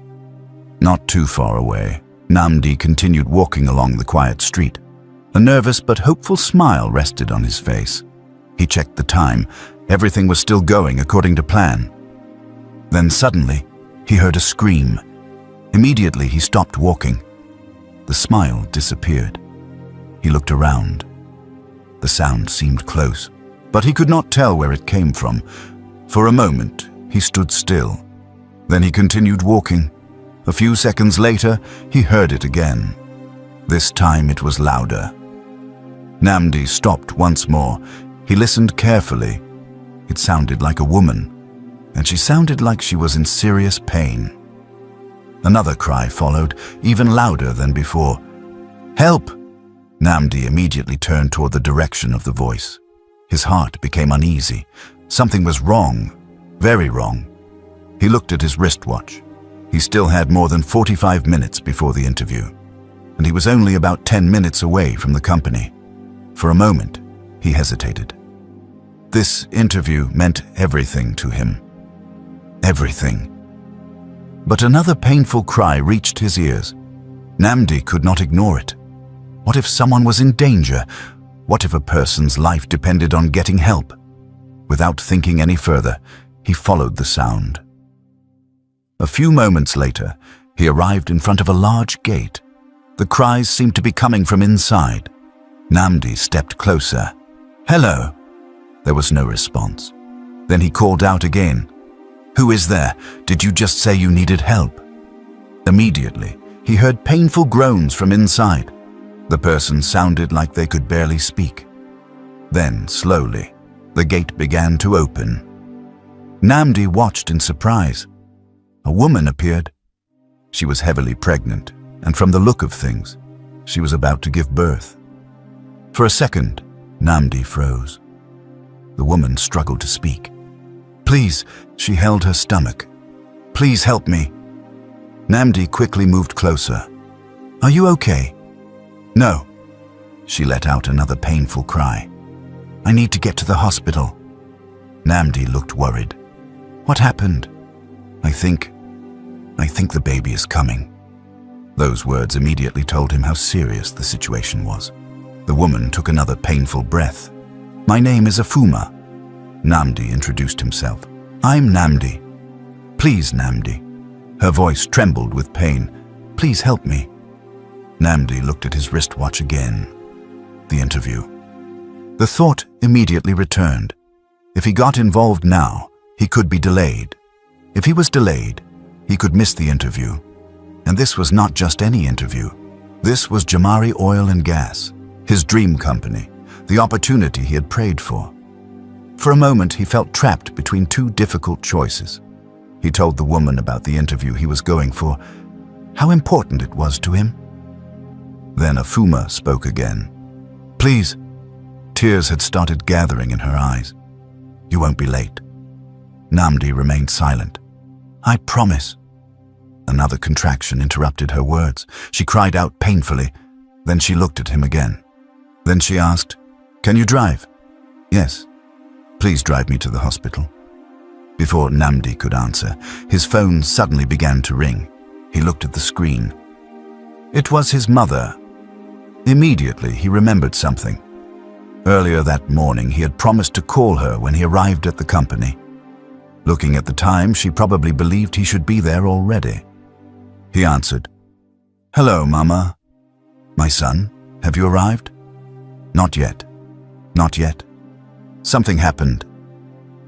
Not too far away, Namdi continued walking along the quiet street. A nervous but hopeful smile rested on his face. He checked the time. Everything was still going according to plan. Then suddenly, he heard a scream. Immediately, he stopped walking. The smile disappeared. He looked around. The sound seemed close, but he could not tell where it came from. For a moment, he stood still. Then he continued walking. A few seconds later, he heard it again. This time it was louder. Namdi stopped once more. He listened carefully. It sounded like a woman, and she sounded like she was in serious pain. Another cry followed, even louder than before. "Help!" Namdi immediately turned toward the direction of the voice. His heart became uneasy. Something was wrong, very wrong. He looked at his wristwatch. He still had more than 45 minutes before the interview, and he was only about 10 minutes away from the company. For a moment, he hesitated. This interview meant everything to him. Everything. But another painful cry reached his ears. Namdi could not ignore it. What if someone was in danger? What if a person's life depended on getting help? Without thinking any further, he followed the sound. A few moments later, he arrived in front of a large gate. The cries seemed to be coming from inside. Namdi stepped closer. "Hello." There was no response. Then he called out again. "Who is there? Did you just say you needed help?" Immediately, he heard painful groans from inside. The person sounded like they could barely speak. Then, slowly, the gate began to open. Namdi watched in surprise. A woman appeared. She was heavily pregnant, and from the look of things, she was about to give birth. For a second, Namdi froze. The woman struggled to speak. "Please," she held her stomach. "Please help me." Namdi quickly moved closer. "Are you okay?" "No." She let out another painful cry. "I need to get to the hospital." Namdi looked worried. "What happened?" I think the baby is coming." Those words immediately told him how serious the situation was. The woman took another painful breath. "My name is Afuma." Namdi introduced himself. "I'm Namdi." "Please, Namdi, Her voice trembled with pain. "Please help me." Namdi looked at his wristwatch again. The interview. The thought immediately returned. If he got involved now, he could be delayed. If he was delayed, he could miss the interview. And this was not just any interview. This was Jamari Oil and Gas, his dream company, the opportunity he had prayed for. For a moment, he felt trapped between two difficult choices. He told the woman about the interview he was going for, how important it was to him. Then Afuma spoke again. "Please." Tears had started gathering in her eyes. "You won't be late." Namdi remained silent. "I promise." Another contraction interrupted her words. She cried out painfully. Then she looked at him again. Then she asked, "Can you drive?" "Yes." "Please drive me to the hospital." Before Namdi could answer, his phone suddenly began to ring. He looked at the screen. It was his mother. Immediately, he remembered something. Earlier that morning, he had promised to call her when he arrived at the company. Looking at the time, she probably believed he should be there already. He answered, "Hello, Mama." "My son, have you arrived?" "Not yet." "Not yet?" "Something happened."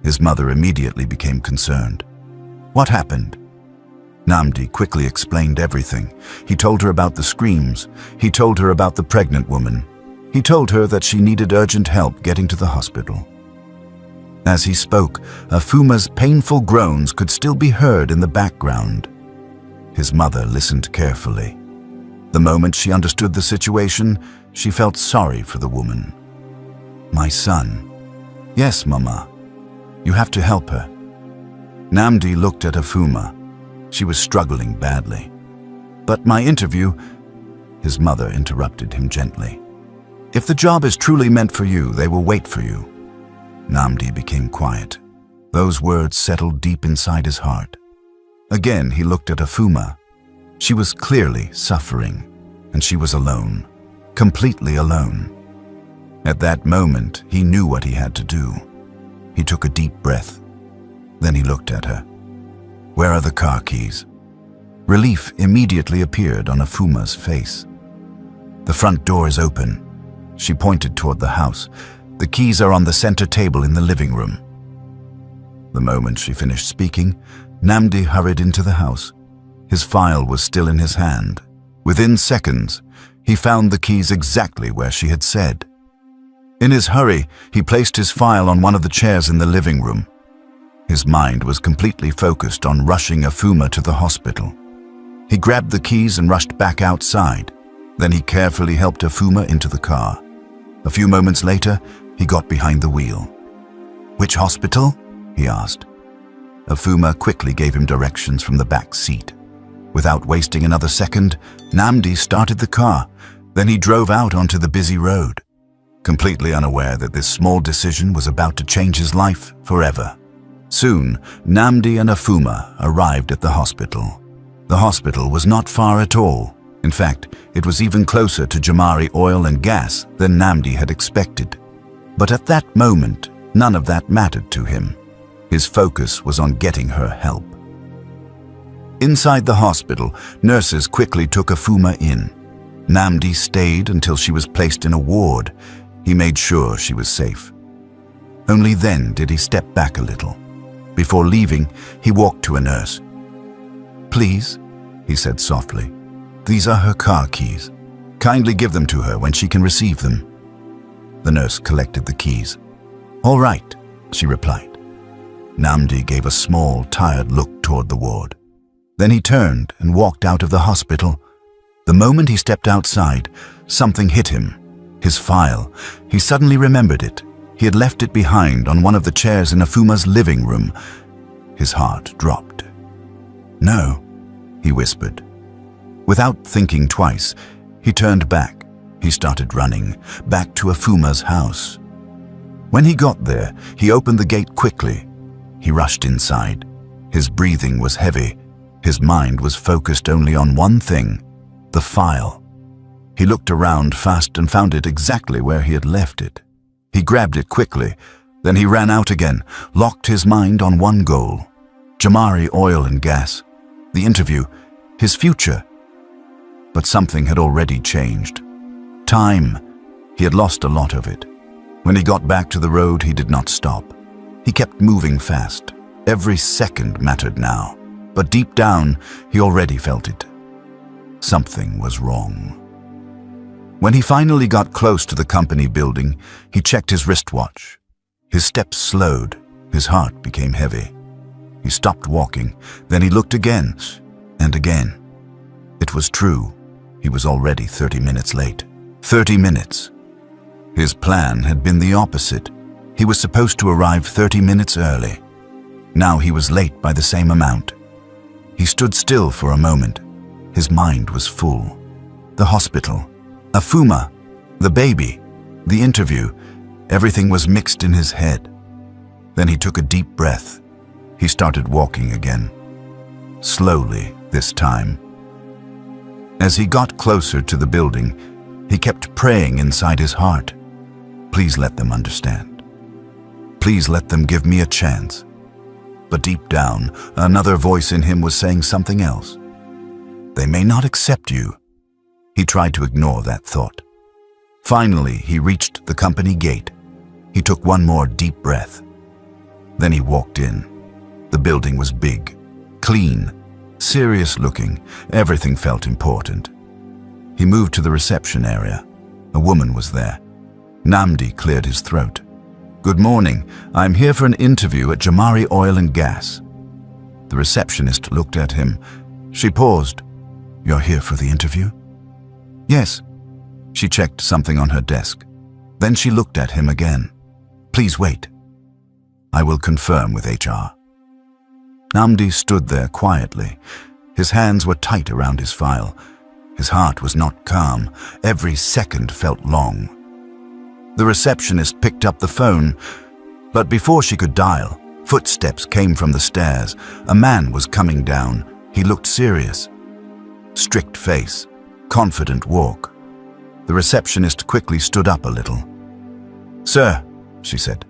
His mother immediately became concerned. "What happened?" Namdi quickly explained everything. He told her about the screams. He told her about the pregnant woman. He told her that she needed urgent help getting to the hospital. As he spoke, Afuma's painful groans could still be heard in the background. His mother listened carefully. The moment she understood the situation, she felt sorry for the woman. "My son." "Yes, Mama. You have to help her." Namdi looked at Afuma. She was struggling badly. "But my interview..." His mother interrupted him gently. "If the job is truly meant for you, they will wait for you." Namdi became quiet. Those words settled deep inside his heart. Again, he looked at Afuma. She was clearly suffering, and she was alone, completely alone. At that moment, he knew what he had to do. He took a deep breath. Then he looked at her. "Where are the car keys?" Relief immediately appeared on Afuma's face. "The front door is open." She pointed toward the house. "The keys are on the center table in the living room." The moment she finished speaking, Namdi hurried into the house. His file was still in his hand. Within seconds, he found the keys exactly where she had said. In his hurry, he placed his file on one of the chairs in the living room. His mind was completely focused on rushing Afuma to the hospital. He grabbed the keys and rushed back outside. Then he carefully helped Afuma into the car. A few moments later, he got behind the wheel. "Which hospital?" he asked. Afuma quickly gave him directions from the back seat. Without wasting another second, Namdi started the car. Then he drove out onto the busy road, completely unaware that this small decision was about to change his life forever. Soon, Namdi and Afuma arrived at the hospital. The hospital was not far at all. In fact, it was even closer to Jamari Oil and Gas than Namdi had expected. But at that moment, none of that mattered to him. His focus was on getting her help. Inside the hospital, nurses quickly took Afuma in. Namdi stayed until she was placed in a ward. He made sure she was safe. Only then did he step back a little. Before leaving, he walked to a nurse. "Please," he said softly, "these are her car keys. Kindly give them to her when she can receive them." The nurse collected the keys. "All right," she replied. Namdi gave a small, tired look toward the ward. Then he turned and walked out of the hospital. The moment he stepped outside, something hit him. His file. He suddenly remembered it. He had left it behind on one of the chairs in Afuma's living room. His heart dropped. "No," he whispered. Without thinking twice, he turned back. He started running, back to Afuma's house. When he got there, he opened the gate quickly. He rushed inside. His breathing was heavy. His mind was focused only on one thing, the file. He looked around fast and found it exactly where he had left it. He grabbed it quickly. Then he ran out again, locked his mind on one goal, Jamari Oil and Gas. the interview, his future. But something had already changed. Time. He had lost a lot of it. When he got back to the road, he did not stop. He kept moving fast. Every second mattered now. But deep down, he already felt it. Something was wrong. When he finally got close to the company building, he checked his wristwatch. His steps slowed. His heart became heavy. He stopped walking. Then he looked again and again. It was true. He was already 30 minutes late. 30 minutes. His plan had been the opposite. He was supposed to arrive 30 minutes early. Now he was late by the same amount. He stood still for a moment. His mind was full. The hospital, Afuma, the baby, the interview, everything was mixed in his head. Then he took a deep breath. He started walking again. Slowly this time. As he got closer to the building, he kept praying inside his heart. Please let them understand. Please let them give me a chance. But deep down, another voice in him was saying something else. They may not accept you. He tried to ignore that thought. Finally, he reached the company gate. He took one more deep breath. Then he walked in. The building was big, clean, serious looking. Everything felt important. He moved to the reception area. A woman was there. Namdi cleared his throat. Good morning. I'm here for an interview at Jamari Oil and Gas. The receptionist looked at him. She paused. You're here for the interview? Yes. She checked something on her desk. Then she looked at him again. Please wait. I will confirm with HR. Namdi stood there quietly. His hands were tight around his file. His heart was not calm. Every second felt long. The receptionist picked up the phone, but before she could dial, footsteps came from the stairs. A man was coming down. He looked serious. Strict face, confident walk. The receptionist quickly stood up a little. Sir, she said,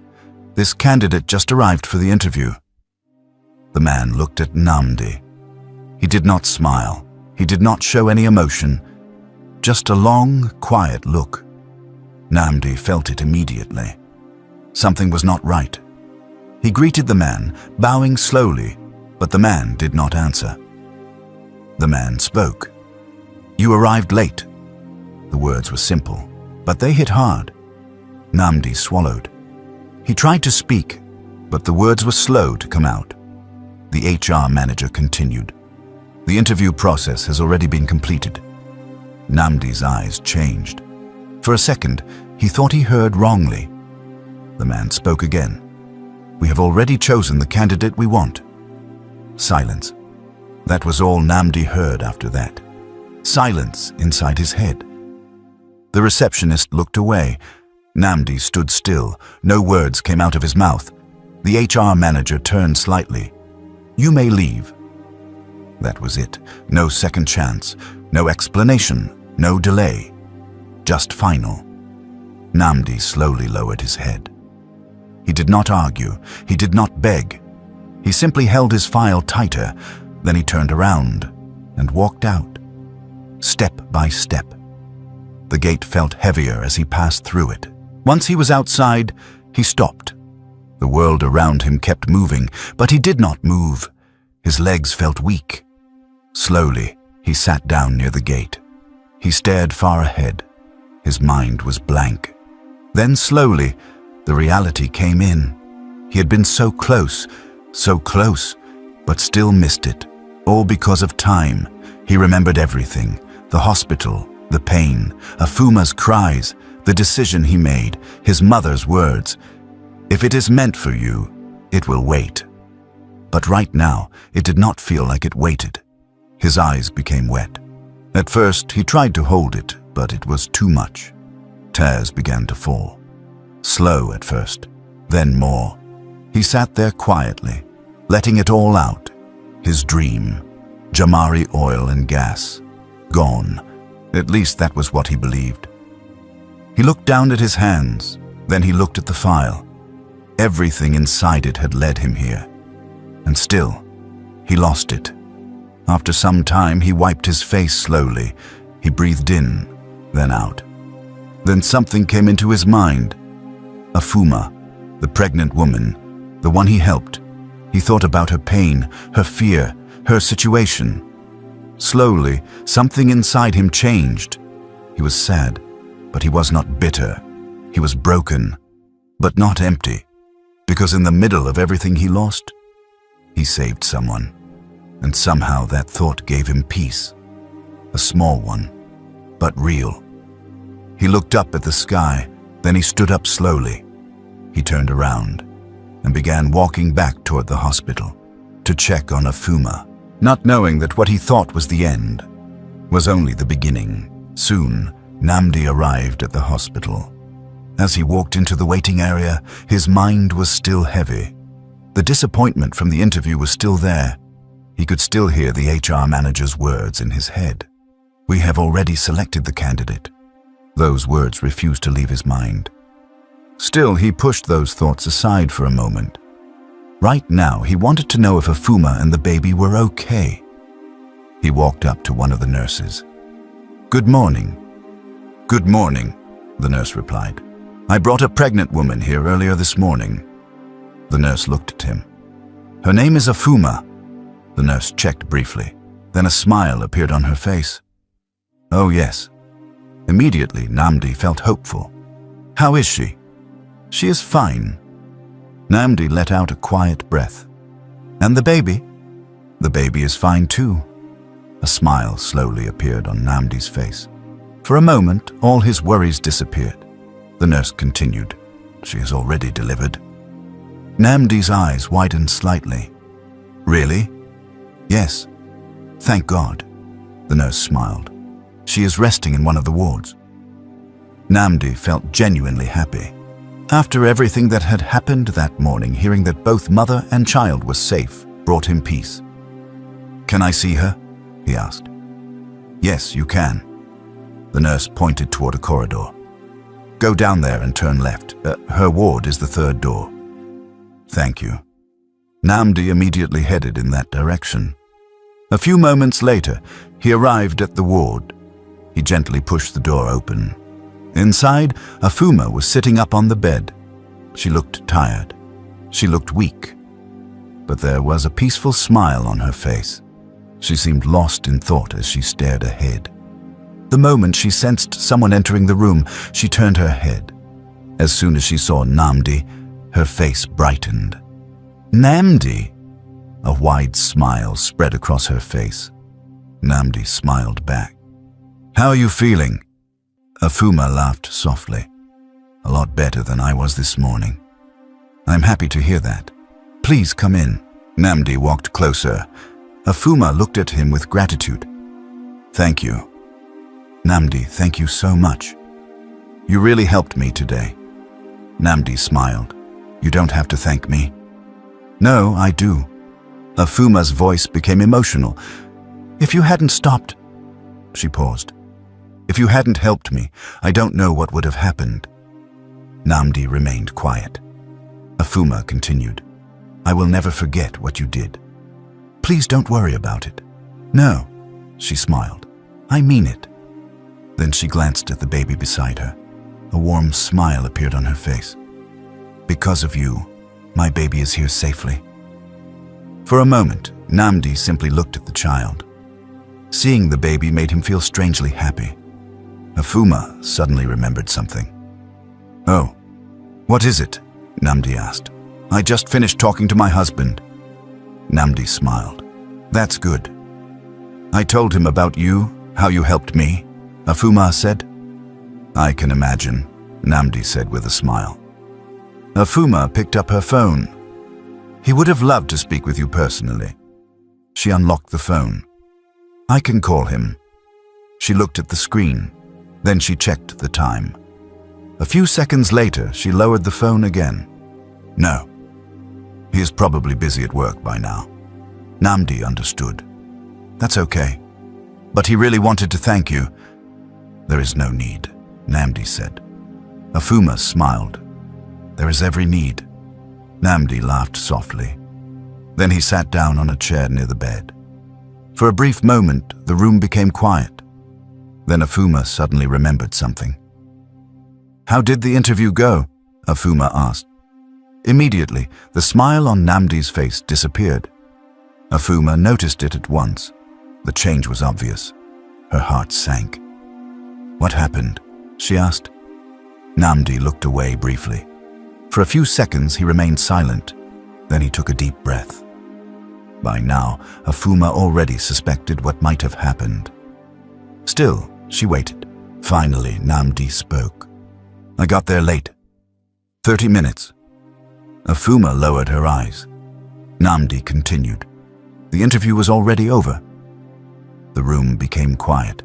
this candidate just arrived for the interview. The man looked at Namdi. He did not smile. He did not show any emotion. Just a long, quiet look. Namdi felt it immediately. Something was not right. He greeted the man, bowing slowly, but the man did not answer. The man spoke. You arrived late. The words were simple, but they hit hard. Namdi swallowed. He tried to speak, but the words were slow to come out. The HR manager continued. The interview process has already been completed. Namdi's eyes changed. For a second, he thought he heard wrongly. The man spoke again. We have already chosen the candidate we want. Silence. That was all Namdi heard after that. Silence inside his head. The receptionist looked away. Namdi stood still. No words came out of his mouth. The HR manager turned slightly. You may leave. That was it. No second chance. No explanation. No delay. Just final. Namdi slowly lowered his head. He did not argue. He did not beg. He simply held his file tighter. Then he turned around and walked out, step by step. The gate felt heavier as he passed through it. Once he was outside, he stopped. The world around him kept moving, but he did not move. His legs felt weak. Slowly, he sat down near the gate. He stared far ahead. His mind was blank. Then slowly, the reality came in. He had been so close, but still missed it. All because of time. He remembered everything. The hospital, the pain, Afuma's cries, the decision he made, his mother's words. If it is meant for you, it will wait. But right now, it did not feel like it waited. His eyes became wet. At first, he tried to hold it, but it was too much. Tears began to fall. Slow at first, then more. He sat there quietly, letting it all out. His dream, Jamari Oil and Gas, gone. At least that was what he believed. He looked down at his hands, then he looked at the file. Everything inside it had led him here. And still, he lost it. After some time, he wiped his face slowly. He breathed in, then out. Then something came into his mind. Afuma, the pregnant woman, the one he helped. He thought about her pain, her fear, her situation. Slowly, something inside him changed. He was sad, but he was not bitter. He was broken, but not empty. Because in the middle of everything he lost, he saved someone. And somehow that thought gave him peace. A small one, but real. He looked up at the sky, then he stood up slowly. He turned around and began walking back toward the hospital to check on Afuma, not knowing that what he thought was the end was only the beginning. Soon, Namdi arrived at the hospital. As he walked into the waiting area, his mind was still heavy. The disappointment from the interview was still there. He could still hear the HR manager's words in his head. "We have already selected the candidate." Those words refused to leave his mind. Still, he pushed those thoughts aside for a moment. Right now, he wanted to know if Afuma and the baby were okay. He walked up to one of the nurses. "Good morning." "Good morning," the nurse replied. "I brought a pregnant woman here earlier this morning." The nurse looked at him. "Her name is Afuma." The nurse checked briefly. Then a smile appeared on her face. "Oh, yes." Immediately, Namdi felt hopeful. "How is she?" "She is fine." Namdi let out a quiet breath. "And the baby?" "The baby is fine too." A smile slowly appeared on Namdi's face. For a moment, all his worries disappeared. The nurse continued. "She has already delivered." Namdi's eyes widened slightly. "Really?" "Yes." "Thank God." The nurse smiled. "She is resting in one of the wards." Namdi felt genuinely happy. After everything that had happened that morning, hearing that both mother and child were safe brought him peace. "Can I see her?" he asked. "Yes, you can." The nurse pointed toward a corridor. "Go down there and turn left. Her ward is the third door." "Thank you." Namdi immediately headed in that direction. A few moments later, he arrived at the ward. He gently pushed the door open. Inside, Afuma was sitting up on the bed. She looked tired. She looked weak. But there was a peaceful smile on her face. She seemed lost in thought as she stared ahead. The moment she sensed someone entering the room, she turned her head. As soon as she saw Namdi, her face brightened. "Namdi!" A wide smile spread across her face. Namdi smiled back. "How are you feeling?" Afuma laughed softly. "A lot better than I was this morning." "I'm happy to hear that. Please come in." Namdi walked closer. Afuma looked at him with gratitude. "Thank you." "Namdi, thank you so much. You really helped me today." Namdi smiled. "You don't have to thank me." "No, I do." Afuma's voice became emotional. "If you hadn't stopped..." She paused. "If you hadn't helped me, I don't know what would have happened." Namdi remained quiet. Afuma continued. "I will never forget what you did. Please don't worry about it." "No," she smiled. "I mean it." Then she glanced at the baby beside her. A warm smile appeared on her face. "Because of you, my baby is here safely." For a moment, Namdi simply looked at the child. Seeing the baby made him feel strangely happy. Afuma suddenly remembered something. "Oh, what is it?" Namdi asked. "I just finished talking to my husband." Namdi smiled. "That's good." "I told him about you, how you helped me," Afuma said. "I can imagine," Namdi said with a smile. Afuma picked up her phone. "He would have loved to speak with you personally." She unlocked the phone. "I can call him." She looked at the screen. Then she checked the time. A few seconds later, she lowered the phone again. "No. He is probably busy at work by now." Namdi understood. "That's okay. But he really wanted to thank you." "There is no need," Namdi said. Afuma smiled. "There is every need." Namdi laughed softly. Then he sat down on a chair near the bed. For a brief moment, the room became quiet. Then Afuma suddenly remembered something. "How did the interview go?" Afuma asked. Immediately, the smile on Namdi's face disappeared. Afuma noticed it at once. The change was obvious. Her heart sank. "What happened?" she asked. Namdi looked away briefly. For a few seconds, he remained silent. Then he took a deep breath. By now, Afuma already suspected what might have happened. Still, she waited. Finally, Namdi spoke. "I got there late. 30 minutes. Afuma lowered her eyes. Namdi continued. "The interview was already over." The room became quiet.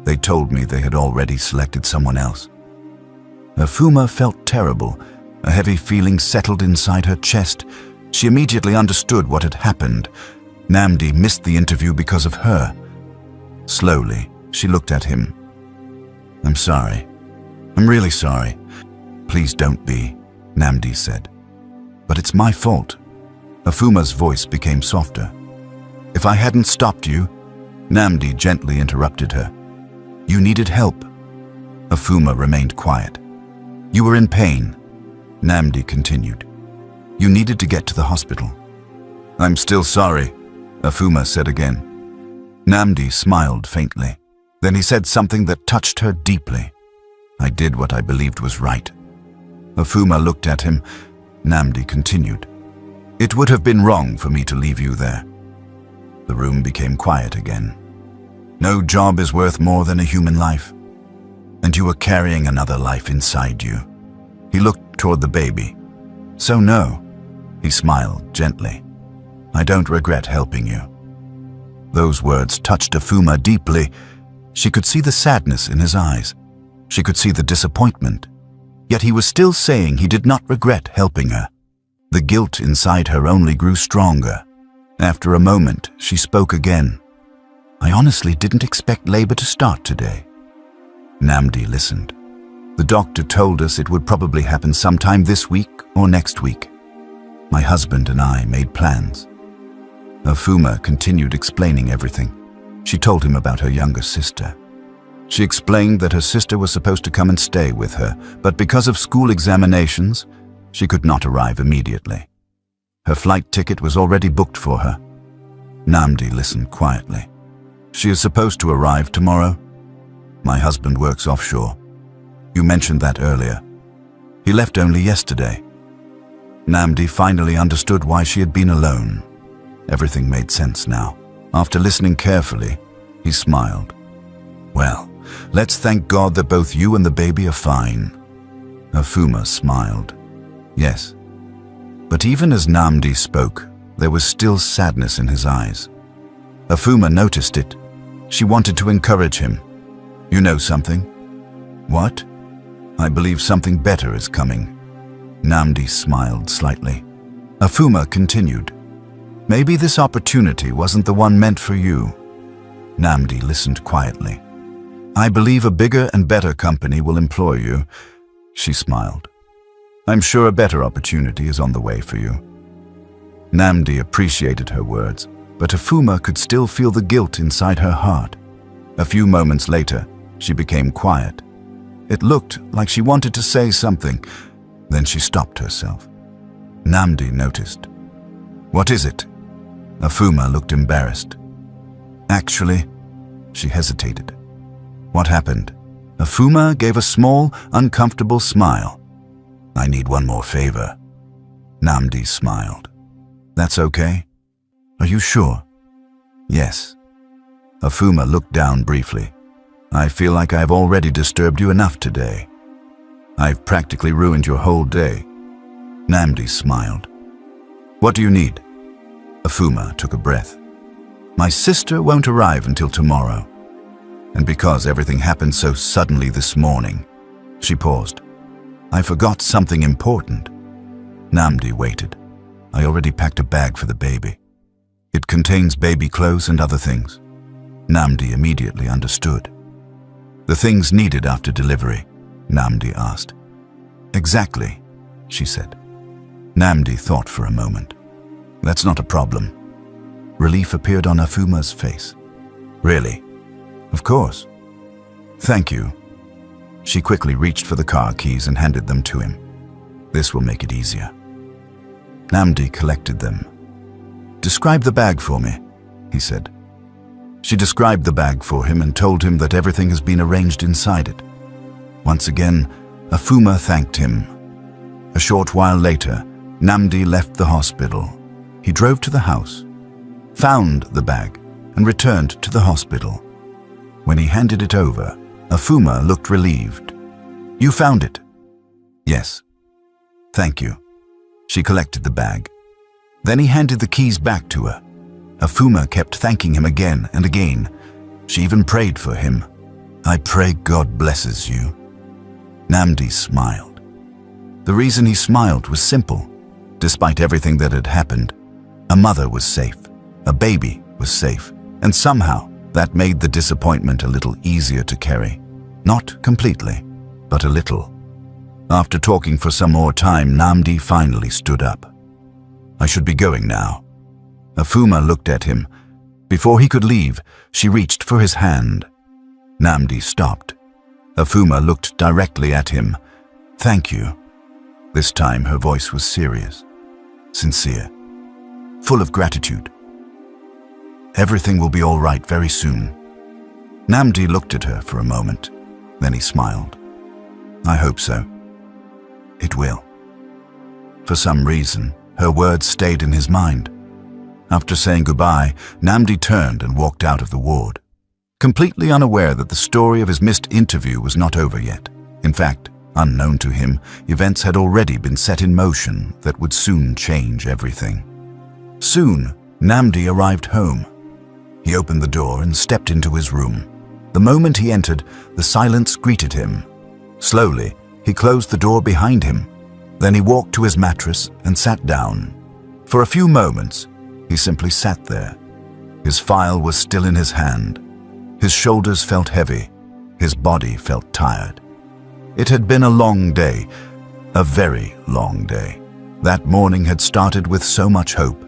"They told me they had already selected someone else." Afuma felt terrible. A heavy feeling settled inside her chest. She immediately understood what had happened. Namdi missed the interview because of her. Slowly, she looked at him. "I'm sorry. I'm really sorry. Please don't be," Namdi said. "But it's my fault." Afuma's voice became softer. "If I hadn't stopped you," Namdi gently interrupted her. "You needed help." Afuma remained quiet. "You were in pain," Namdi continued. "You needed to get to the hospital." "I'm still sorry," Afuma said again. Namdi smiled faintly. Then he said something that touched her deeply. "I did what I believed was right." Afuma looked at him. Namdi continued. "It would have been wrong for me to leave you there." The room became quiet again. "No job is worth more than a human life. And you were carrying another life inside you." He looked toward the baby. "So no," he smiled gently. "I don't regret helping you." Those words touched Afuma deeply. She could see the sadness in his eyes. She could see the disappointment. Yet he was still saying he did not regret helping her. The guilt inside her only grew stronger. After a moment, she spoke again. "I honestly didn't expect labor to start today." Namdi listened. "The doctor told us it would probably happen sometime this week or next week. My husband and I made plans." Afuma continued explaining everything. She told him about her younger sister. She explained that her sister was supposed to come and stay with her, but because of school examinations, she could not arrive immediately. Her flight ticket was already booked for her. Namdi listened quietly. "She is supposed to arrive tomorrow. My husband works offshore. You mentioned that earlier. He left only yesterday." Namdi finally understood why she had been alone. Everything made sense now. After listening carefully, he smiled. "Well, let's thank God that both you and the baby are fine." Afuma smiled. "Yes." But even as Namdi spoke, there was still sadness in his eyes. Afuma noticed it. She wanted to encourage him. "You know something?" "What?" "I believe something better is coming." Namdi smiled slightly. Afuma continued. "Maybe this opportunity wasn't the one meant for you." Namdi listened quietly. "I believe a bigger and better company will employ you." She smiled. "I'm sure a better opportunity is on the way for you." Namdi appreciated her words, but Afuma could still feel the guilt inside her heart. A few moments later, she became quiet. It looked like she wanted to say something. Then she stopped herself. Namdi noticed. "What is it?" Afuma looked embarrassed. "Actually," she hesitated. "What happened?" Afuma gave a small, uncomfortable smile. "I need one more favor." Namdi smiled. "That's okay? Are you sure?" "Yes." Afuma looked down briefly. "I feel like I've already disturbed you enough today. I've practically ruined your whole day." Namdi smiled. "What do you need?" Afuma took a breath. "My sister won't arrive until tomorrow. And because everything happened so suddenly this morning," she paused, "I forgot something important." Namdi waited. "I already packed a bag for the baby. It contains baby clothes and other things." Namdi immediately understood. "The things needed after delivery?" Namdi asked. "Exactly," she said. Namdi thought for a moment. "That's not a problem." Relief appeared on Afuma's face. Really? Of course. Thank you. She quickly reached for the car keys and handed them to him. This will make it easier. Namdi collected them. Describe the bag for me, he said. She described the bag for him and told him that everything has been arranged inside it. Once again, Afuma thanked him. A short while later, Namdi left the hospital. He drove to the house, found the bag, and returned to the hospital. When he handed it over, Afuma looked relieved. You found it? Yes. Thank you. She collected the bag. Then he handed the keys back to her. Afuma kept thanking him again and again. She even prayed for him. I pray God blesses you. Namdi smiled. The reason he smiled was simple. Despite everything that had happened, a mother was safe, a baby was safe, and somehow that made the disappointment a little easier to carry. Not completely, but a little. After talking for some more time, Namdi finally stood up. I should be going now. Afuma looked at him. Before he could leave, she reached for his hand. Namdi stopped. Afuma looked directly at him. Thank you. This time her voice was serious, sincere, full of gratitude. Everything will be all right very soon. Namdi looked at her for a moment. Then he smiled. I hope so. It will. For some reason, her words stayed in his mind. After saying goodbye, Namdi turned and walked out of the ward, completely unaware that the story of his missed interview was not over yet. In fact, unknown to him, events had already been set in motion that would soon change everything. Soon, Namdi arrived home. He opened the door and stepped into his room. The moment he entered, the silence greeted him. Slowly, he closed the door behind him. Then he walked to his mattress and sat down. For a few moments, he simply sat there. His file was still in his hand. His shoulders felt heavy. His body felt tired. It had been a long day, a very long day. That morning had started with so much hope.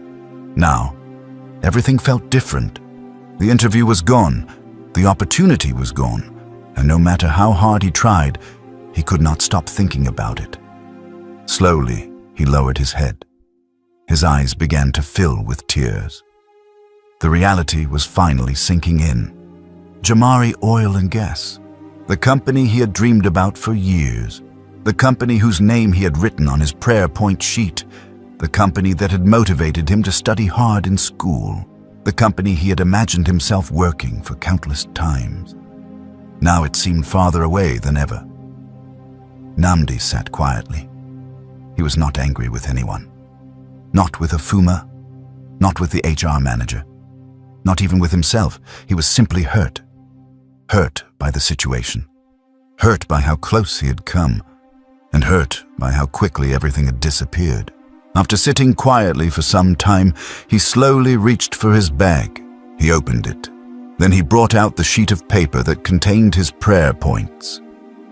Now, everything felt different. The interview was gone. The opportunity was gone. And no matter how hard he tried, he could not stop thinking about it. Slowly, he lowered his head. His eyes began to fill with tears. The reality was finally sinking in. Jamari Oil and Gas, the company he had dreamed about for years, the company whose name he had written on his prayer point sheet, the company that had motivated him to study hard in school, the company he had imagined himself working for countless times. Now it seemed farther away than ever. Namdi sat quietly. He was not angry with anyone. Not with Afuma, not with the HR manager, not even with himself. He was simply hurt. Hurt by the situation. Hurt by how close he had come, and hurt by how quickly everything had disappeared. After sitting quietly for some time, he slowly reached for his bag. He opened it. Then he brought out the sheet of paper that contained his prayer points.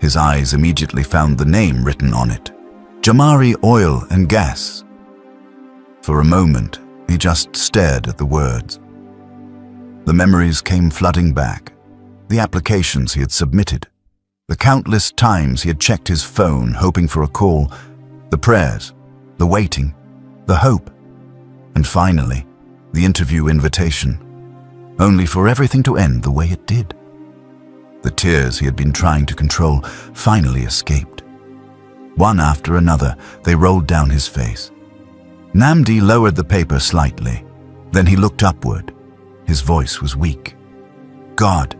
His eyes immediately found the name written on it. Jamari Oil and Gas. For a moment, he just stared at the words. The memories came flooding back. The applications he had submitted. The countless times he had checked his phone hoping for a call. The prayers. The waiting. The hope. And finally, the interview invitation. Only for everything to end the way it did. The tears he had been trying to control finally escaped. One after another, they rolled down his face. Namdi lowered the paper slightly. Then he looked upward. His voice was weak. God.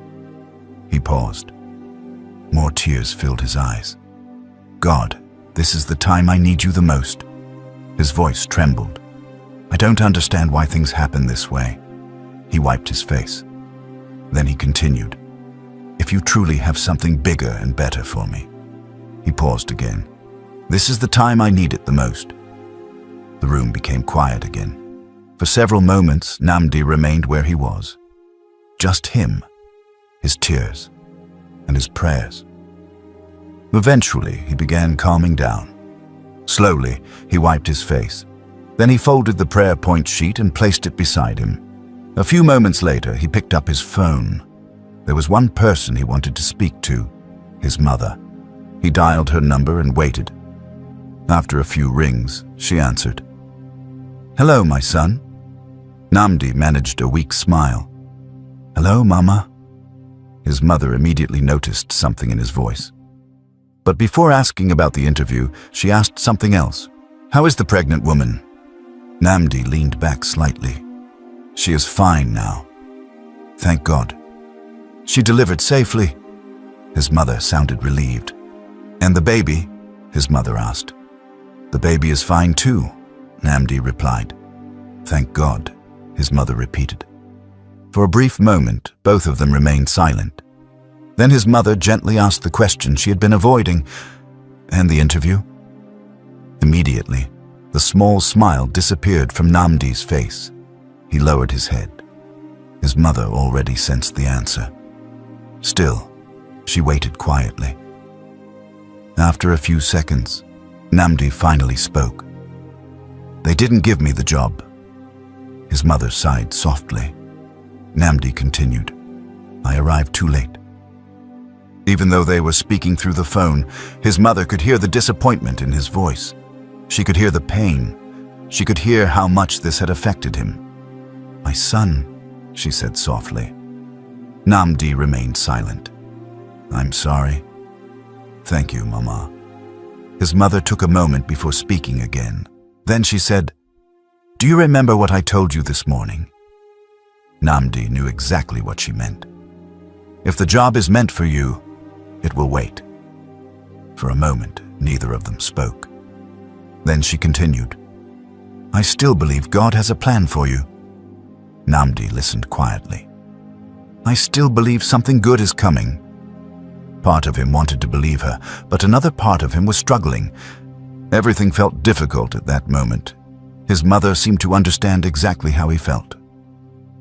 He paused. More tears filled his eyes. God, this is the time I need you the most. His voice trembled. I don't understand why things happen this way. He wiped his face. Then he continued. If you truly have something bigger and better for me. He paused again. This is the time I need it the most. The room became quiet again. For several moments, Namdi remained where he was. Just him, his tears, and his prayers. Eventually, he began calming down. Slowly, he wiped his face. Then he folded the prayer point sheet and placed it beside him. A few moments later, he picked up his phone. There was one person he wanted to speak to, his mother. He dialed her number and waited. After a few rings, she answered. "Hello, my son." Namdi managed a weak smile. "Hello, Mama." His mother immediately noticed something in his voice. But before asking about the interview, she asked something else. "How is the pregnant woman?" Namdi leaned back slightly. "She is fine now. Thank God." "She delivered safely?" His mother sounded relieved. "And the baby?" his mother asked. "The baby is fine too," Namdi replied. "Thank God," his mother repeated. For a brief moment, both of them remained silent. Then his mother gently asked the question she had been avoiding. "And the interview?" Immediately, the small smile disappeared from Namdi's face. He lowered his head. His mother already sensed the answer. Still, she waited quietly. After a few seconds, Namdi finally spoke. "They didn't give me the job." His mother sighed softly. Namdi continued. "I arrived too late." Even though they were speaking through the phone, his mother could hear the disappointment in his voice. She could hear the pain. She could hear how much this had affected him. "My son," she said softly. Namdi remained silent. "I'm sorry." "Thank you, Mama." His mother took a moment before speaking again. Then she said, "Do you remember what I told you this morning?" Namdi knew exactly what she meant. If the job is meant for you, it will wait. For a moment, neither of them spoke. Then she continued, "I still believe God has a plan for you." Namdi listened quietly. "I still believe something good is coming." Part of him wanted to believe her, but another part of him was struggling. Everything felt difficult at that moment. His mother seemed to understand exactly how he felt.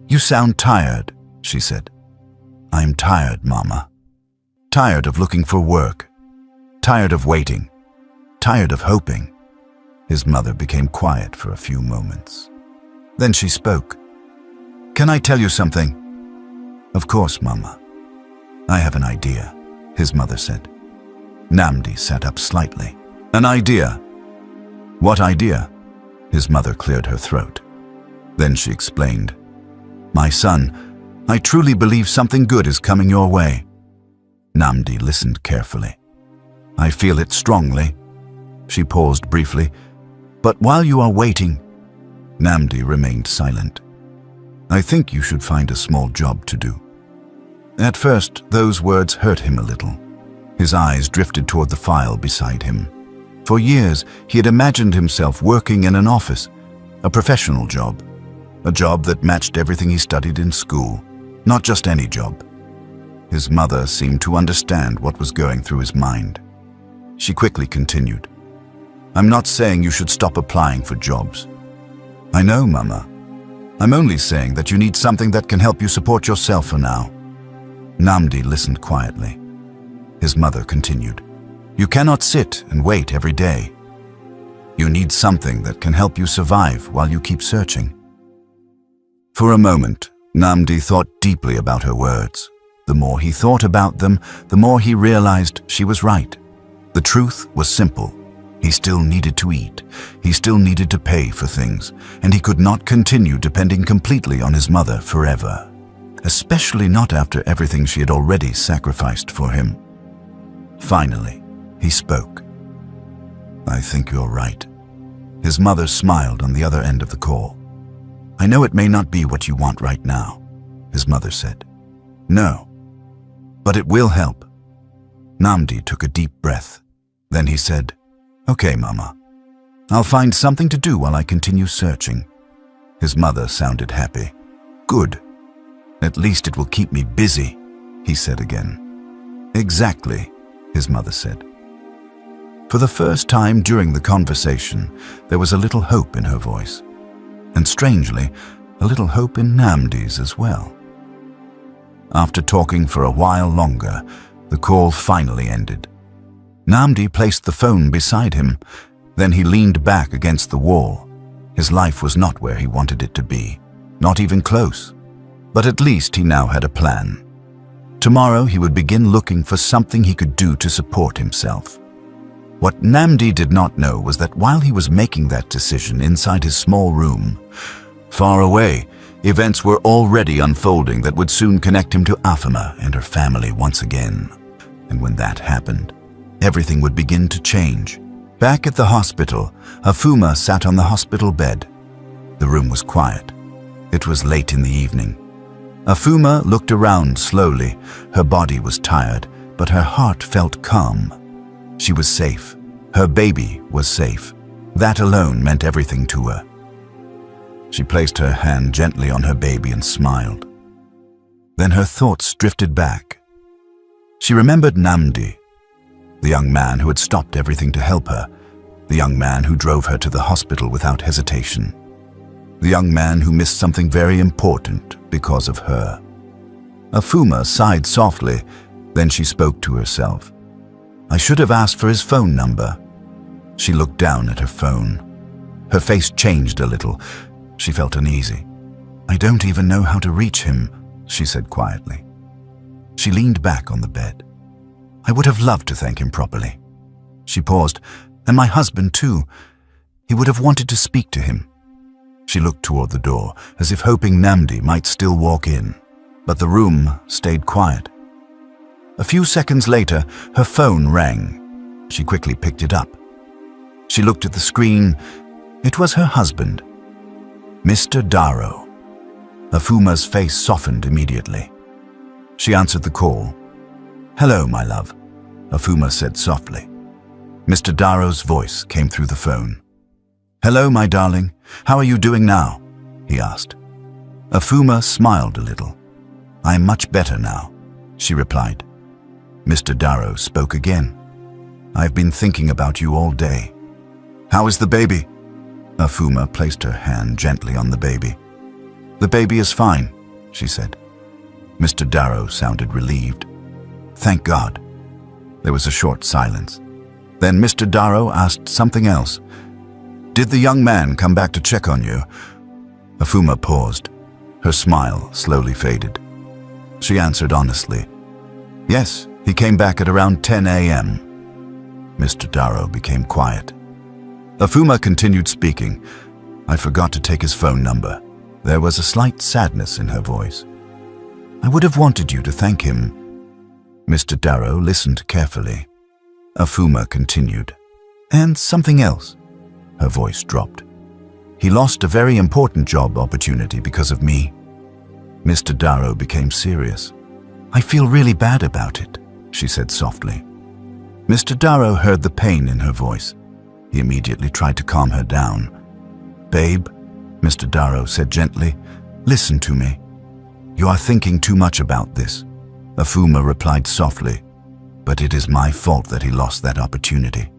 "You sound tired," she said. "I'm tired, Mama. Tired of looking for work. Tired of waiting. Tired of hoping." His mother became quiet for a few moments. Then she spoke. "Can I tell you something?" "Of course, Mama." "I have an idea," his mother said. Namdi sat up slightly. "An idea? What idea?" His mother cleared her throat. Then she explained, "My son, I truly believe something good is coming your way." Namdi listened carefully. "I feel it strongly." She paused briefly. "But while you are waiting..." Namdi remained silent. "I think you should find a small job to do." At first, those words hurt him a little. His eyes drifted toward the file beside him. For years, he had imagined himself working in an office, a professional job, a job that matched everything he studied in school, not just any job. His mother seemed to understand what was going through his mind. She quickly continued, "I'm not saying you should stop applying for jobs." "I know, Mama. I'm only saying that you need something that can help you support yourself for now." Namdi listened quietly. His mother continued, "You cannot sit and wait every day. You need something that can help you survive while you keep searching." For a moment, Namdi thought deeply about her words. The more he thought about them, the more he realized she was right. The truth was simple. He still needed to eat. He still needed to pay for things, and he could not continue depending completely on his mother forever, especially not after everything she had already sacrificed for him. Finally, he spoke. "I think you're right." His mother smiled on the other end of the call. "I know it may not be what you want right now," his mother said. "No, but it will help." Namdi took a deep breath. Then he said, "Okay, Mama. I'll find something to do while I continue searching." His mother sounded happy. "Good. At least it will keep me busy," he said again. "Exactly," his mother said. For the first time during the conversation, there was a little hope in her voice. And strangely, a little hope in Namdi's as well. After talking for a while longer, the call finally ended. Namdi placed the phone beside him. Then he leaned back against the wall. His life was not where he wanted it to be, not even close. But at least he now had a plan. Tomorrow he would begin looking for something he could do to support himself. What Namdi did not know was that while he was making that decision inside his small room, far away, events were already unfolding that would soon connect him to Afama and her family once again. And when that happened, everything would begin to change. Back at the hospital, Afuma sat on the hospital bed. The room was quiet. It was late in the evening. Afuma looked around slowly. Her body was tired, but her heart felt calm. She was safe. Her baby was safe. That alone meant everything to her. She placed her hand gently on her baby and smiled. Then her thoughts drifted back. She remembered Namdi, the young man who had stopped everything to help her, the young man who drove her to the hospital without hesitation, the young man who missed something very important because of her. Afuma sighed softly, then she spoke to herself. I should have asked for his phone number. She looked down at her phone. Her face changed a little. She felt uneasy. I don't even know how to reach him, she said quietly. She leaned back on the bed. I would have loved to thank him properly. She paused. And my husband too. He would have wanted to speak to him. She looked toward the door, as if hoping Namdi might still walk in. But the room stayed quiet. A few seconds later, her phone rang. She quickly picked it up. She looked at the screen. It was her husband, Mr. Darrow. Afuma's face softened immediately. She answered the call. Hello, my love, Afuma said softly. Mr. Darrow's voice came through the phone. Hello, my darling. How are you doing now? He asked. Afuma smiled a little. I am much better now, she replied. Mr. Darrow spoke again. I've been thinking about you all day. How is the baby? Afuma placed her hand gently on the baby. The baby is fine, she said. Mr. Darrow sounded relieved. Thank God. There was a short silence. Then Mr. Darrow asked something else. Did the young man come back to check on you? Afuma paused. Her smile slowly faded. She answered honestly. Yes, he came back at around 10 a.m. Mr. Darrow became quiet. Afuma continued speaking. I forgot to take his phone number. There was a slight sadness in her voice. I would have wanted you to thank him. Mr. Darrow listened carefully. Afuma continued. And something else. Her voice dropped. He lost a very important job opportunity because of me. Mr. Darrow became serious. I feel really bad about it, she said softly. Mr. Darrow heard the pain in her voice. He immediately tried to calm her down. Babe, Mr. Darrow said gently, listen to me. You are thinking too much about this. Afuma replied softly, but it is my fault that he lost that opportunity.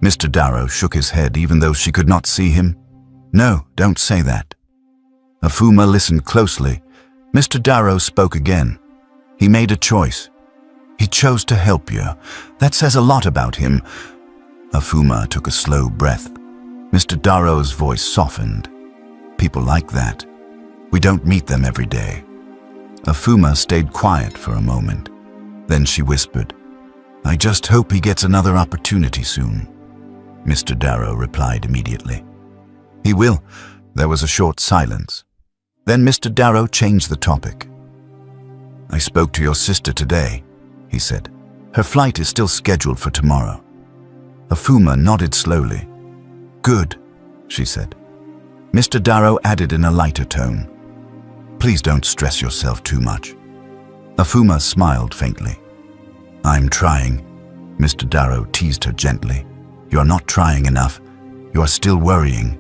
Mr. Darrow shook his head even though she could not see him. No, don't say that. Afuma listened closely. Mr. Darrow spoke again. He made a choice. He chose to help you. That says a lot about him. Afuma took a slow breath. Mr. Darrow's voice softened. People like that. We don't meet them every day. Afuma stayed quiet for a moment. Then she whispered, I just hope he gets another opportunity soon. Mr. Darrow replied immediately. He will. There was a short silence. Then Mr. Darrow changed the topic. I spoke to your sister today, he said. Her flight is still scheduled for tomorrow. Afuma nodded slowly. Good, she said. Mr. Darrow added in a lighter tone. Please don't stress yourself too much. Afuma smiled faintly. I'm trying, Mr. Darrow teased her gently. You're not trying enough. You are still worrying.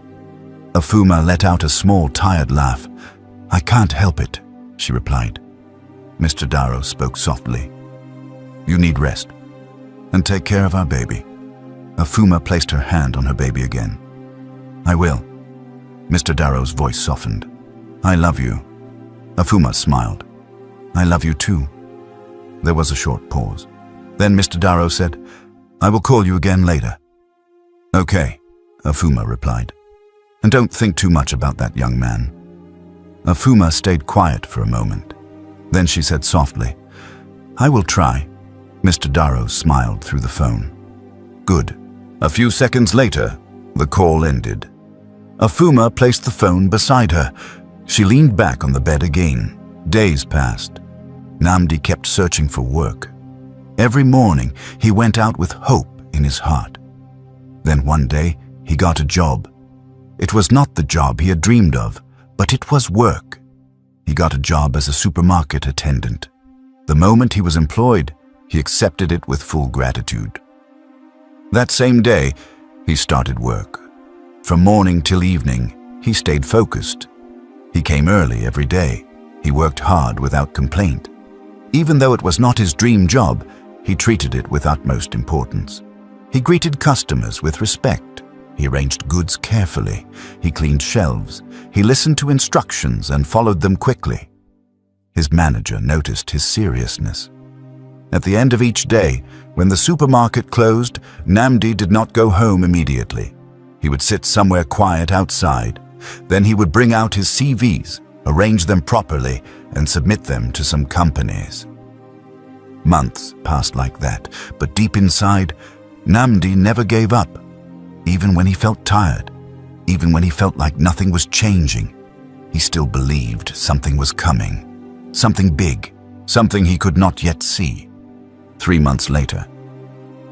Afuma let out a small, tired laugh. I can't help it, she replied. Mr. Darrow spoke softly. You need rest. And take care of our baby. Afuma placed her hand on her baby again. I will. Mr. Darrow's voice softened. I love you. Afuma smiled. I love you too. There was a short pause. Then Mr. Darrow said, I will call you again later. Okay, Afuma replied. And don't think too much about that young man. Afuma stayed quiet for a moment. Then she said softly, "I will try." Mr. Darrow smiled through the phone. "Good." A few seconds later, the call ended. Afuma placed the phone beside her. She leaned back on the bed again. Days passed. Nnamdi kept searching for work. Every morning, he went out with hope in his heart. Then one day, he got a job. It was not the job he had dreamed of, but it was work. He got a job as a supermarket attendant. The moment he was employed, he accepted it with full gratitude. That same day, he started work. From morning till evening, he stayed focused. He came early every day. He worked hard without complaint. Even though it was not his dream job, he treated it with utmost importance. He greeted customers with respect. He arranged goods carefully. He cleaned shelves. He listened to instructions and followed them quickly. His manager noticed his seriousness. At the end of each day, when the supermarket closed, Nnamdi did not go home immediately. He would sit somewhere quiet outside. Then he would bring out his CVs, arrange them properly, and submit them to some companies. Months passed like that, but deep inside, Nnamdi never gave up. Even when he felt tired, even when he felt like nothing was changing, he still believed something was coming. Something big, something he could not yet see. 3 months later.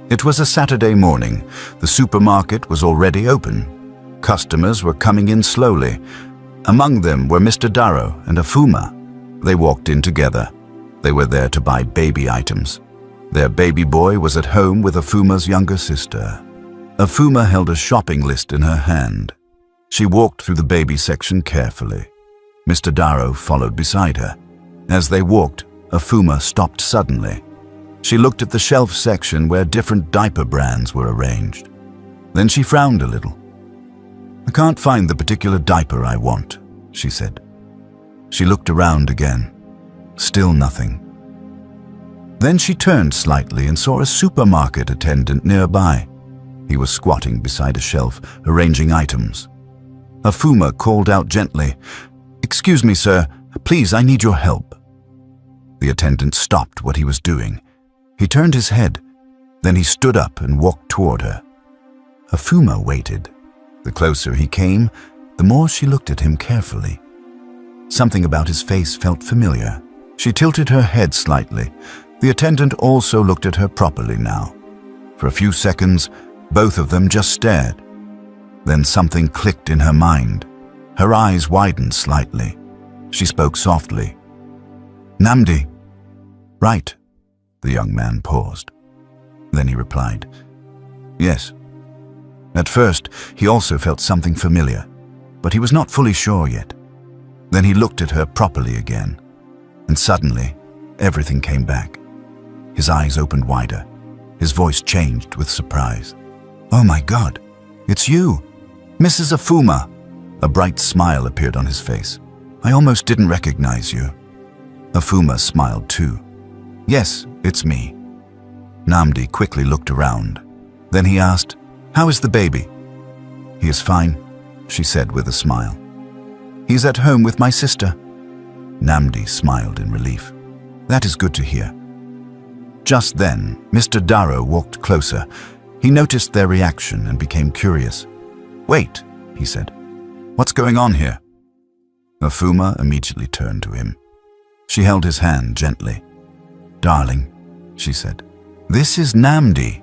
It was a Saturday morning. The supermarket was already open. Customers were coming in slowly. Among them were Mr. Darrow and Afuma. They walked in together. They were there to buy baby items. Their baby boy was at home with Afuma's younger sister. Afuma held a shopping list in her hand. She walked through the baby section carefully. Mr. Darrow followed beside her. As they walked, Afuma stopped suddenly. She looked at the shelf section where different diaper brands were arranged. Then she frowned a little. "I can't find the particular diaper I want," she said. She looked around again. Still nothing. Then she turned slightly and saw a supermarket attendant nearby. He was squatting beside a shelf, arranging items. Afuma called out gently, "Excuse me, sir. Please, I need your help." The attendant stopped what he was doing. He turned his head. Then he stood up and walked toward her. Afuma waited. The closer he came, the more she looked at him carefully. Something about his face felt familiar. She tilted her head slightly. The attendant also looked at her properly now. For a few seconds, both of them just stared. Then something clicked in her mind. Her eyes widened slightly. She spoke softly. "Nnamdi." "Right." The young man paused. Then he replied, "Yes." At first, he also felt something familiar, but he was not fully sure yet. Then he looked at her properly again, and suddenly, everything came back. His eyes opened wider. His voice changed with surprise. "Oh my God, it's you, Mrs. Afuma." A bright smile appeared on his face. "I almost didn't recognize you." Afuma smiled too. "Yes, it's me." Nnamdi quickly looked around. Then he asked, "How is the baby?" "He is fine," she said with a smile. "He's at home with my sister." Nnamdi smiled in relief. "That is good to hear." Just then, Mr. Darrow walked closer. He noticed their reaction and became curious. "Wait," he said. "What's going on here?" Afuma immediately turned to him. She held his hand gently. "Darling," she said, "this is Nnamdi."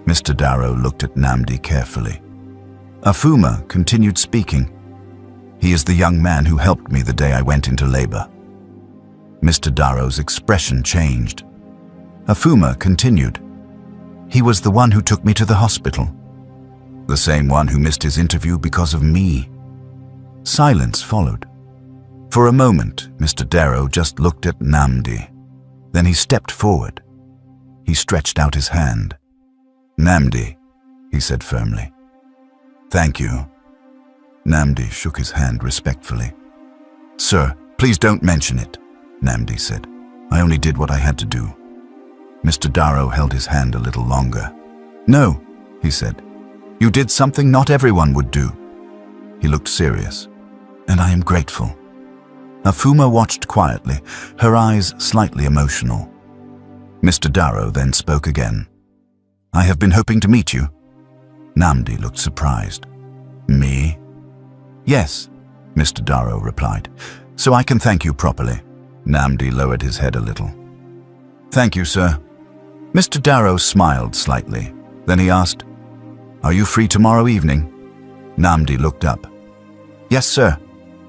Mr. Darrow looked at Nnamdi carefully. Afuma continued speaking. "He is the young man who helped me the day I went into labor." Mr. Darrow's expression changed. Afuma continued. "He was the one who took me to the hospital. The same one who missed his interview because of me." Silence followed. For a moment, Mr. Darrow just looked at Nnamdi. Then he stepped forward. He stretched out his hand. "Nnamdi," he said firmly. "Thank you." Nnamdi shook his hand respectfully. "Sir, please don't mention it," Nnamdi said. "I only did what I had to do." Mr. Darrow held his hand a little longer. "No," he said. "You did something not everyone would do." He looked serious. "And I am grateful." Afuma watched quietly, her eyes slightly emotional. Mr. Darrow then spoke again. "I have been hoping to meet you." Namdi looked surprised. "Me?" "Yes," Mr. Darrow replied, "so I can thank you properly." Namdi lowered his head a little. "Thank you, sir." Mr. Darrow smiled slightly. Then he asked, "Are you free tomorrow evening?" Namdi looked up. "Yes, sir,"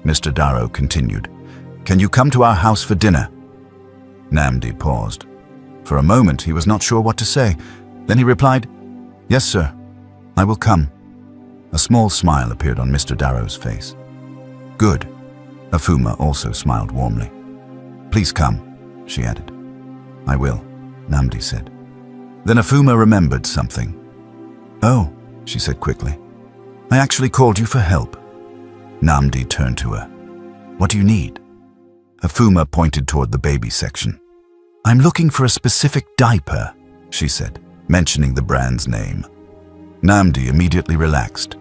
Mr. Darrow continued. "Can you come to our house for dinner?" Namdi paused. For a moment, he was not sure what to say. Then he replied, "Yes, sir, I will come." A small smile appeared on Mr. Darrow's face. "Good." Afuma also smiled warmly. "Please come," she added. "I will," Namdi said. Then Afuma remembered something. "Oh," she said quickly, "I actually called you for help." Namdi turned to her. "What do you need?" Afuma pointed toward the baby section. "I'm looking for a specific diaper," she said, mentioning the brand's name. Namdi immediately relaxed.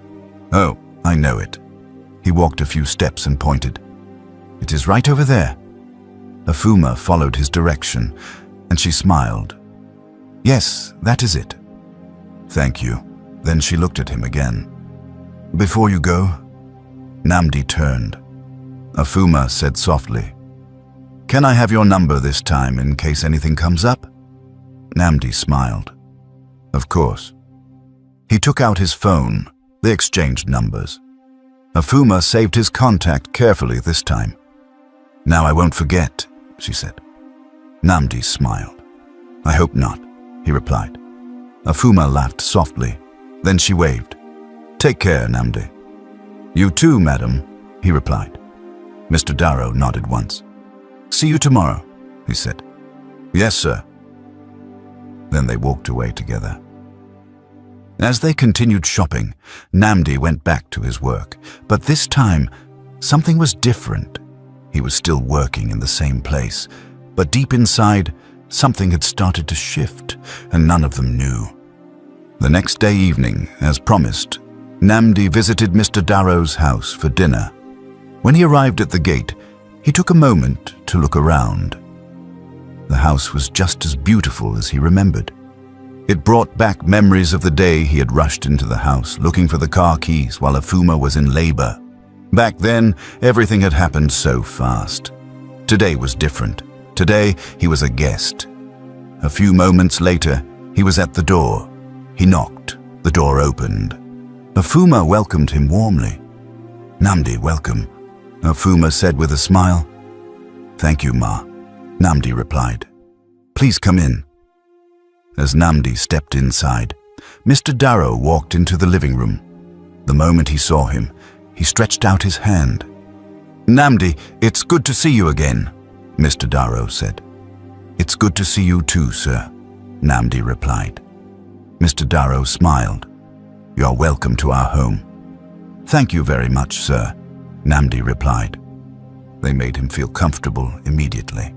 "Oh, I know it." He walked a few steps and pointed. "It is right over there." Afuma followed his direction, and she smiled. "Yes, that is it." "Thank you." Then she looked at him again. "Before you go?" Namdi turned. Afuma said softly, "Can I have your number this time in case anything comes up?" Namdi smiled. "Of course." He took out his phone. They exchanged numbers. Afuma saved his contact carefully this time. "Now I won't forget," she said. Namdi smiled. "I hope not," he replied. Afuma laughed softly. Then she waved. "Take care, Namdi." "You too, madam," he replied. Mr. Darrow nodded once. "See you tomorrow," he said. "Yes, sir." Then they walked away together. As they continued shopping, Namdi went back to his work, but this time, something was different. He was still working in the same place, but deep inside, something had started to shift, and none of them knew. The next day evening, as promised, Namdi visited Mr. Darrow's house for dinner. When he arrived at the gate, he took a moment to look around. The house was just as beautiful as he remembered. It brought back memories of the day he had rushed into the house looking for the car keys while Afuma was in labor. Back then, everything had happened so fast. Today was different. Today, he was a guest. A few moments later, he was at the door. He knocked. The door opened. Afuma welcomed him warmly. "Namdi, welcome," Afuma said with a smile. "Thank you, Ma," Namdi replied. "Please come in." As Namdi stepped inside, Mr. Darrow walked into the living room. The moment he saw him, he stretched out his hand. "Namdi, it's good to see you again," Mr. Darrow said. "It's good to see you too, sir," Namdi replied. Mr. Darrow smiled. "You're welcome to our home." "Thank you very much, sir," Namdi replied. They made him feel comfortable immediately.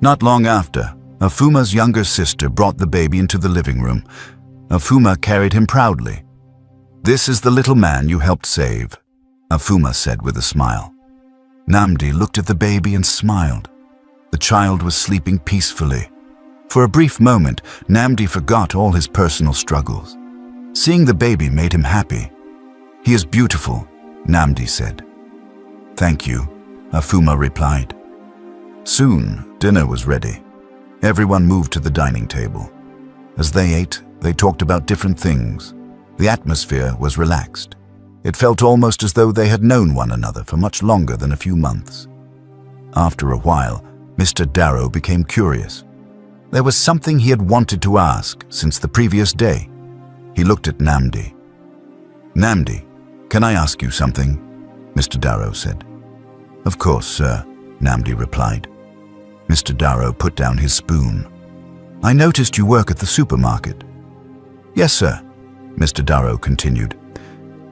Not long after, Afuma's younger sister brought the baby into the living room. Afuma carried him proudly. "This is the little man you helped save," Afuma said with a smile. Namdi looked at the baby and smiled. The child was sleeping peacefully. For a brief moment, Namdi forgot all his personal struggles. Seeing the baby made him happy. "He is beautiful," Namdi said. "Thank you," Afuma replied. Soon, dinner was ready. Everyone moved to the dining table. As they ate, they talked about different things. The atmosphere was relaxed. It felt almost as though they had known one another for much longer than a few months. After a while, Mr. Darrow became curious. There was something he had wanted to ask since the previous day. He looked at Namdi. "Namdi, can I ask you something?" Mr. Darrow said. "Of course, sir," Namdi replied. Mr. Darrow put down his spoon. "I noticed you work at the supermarket." "Yes, sir," Mr. Darrow continued.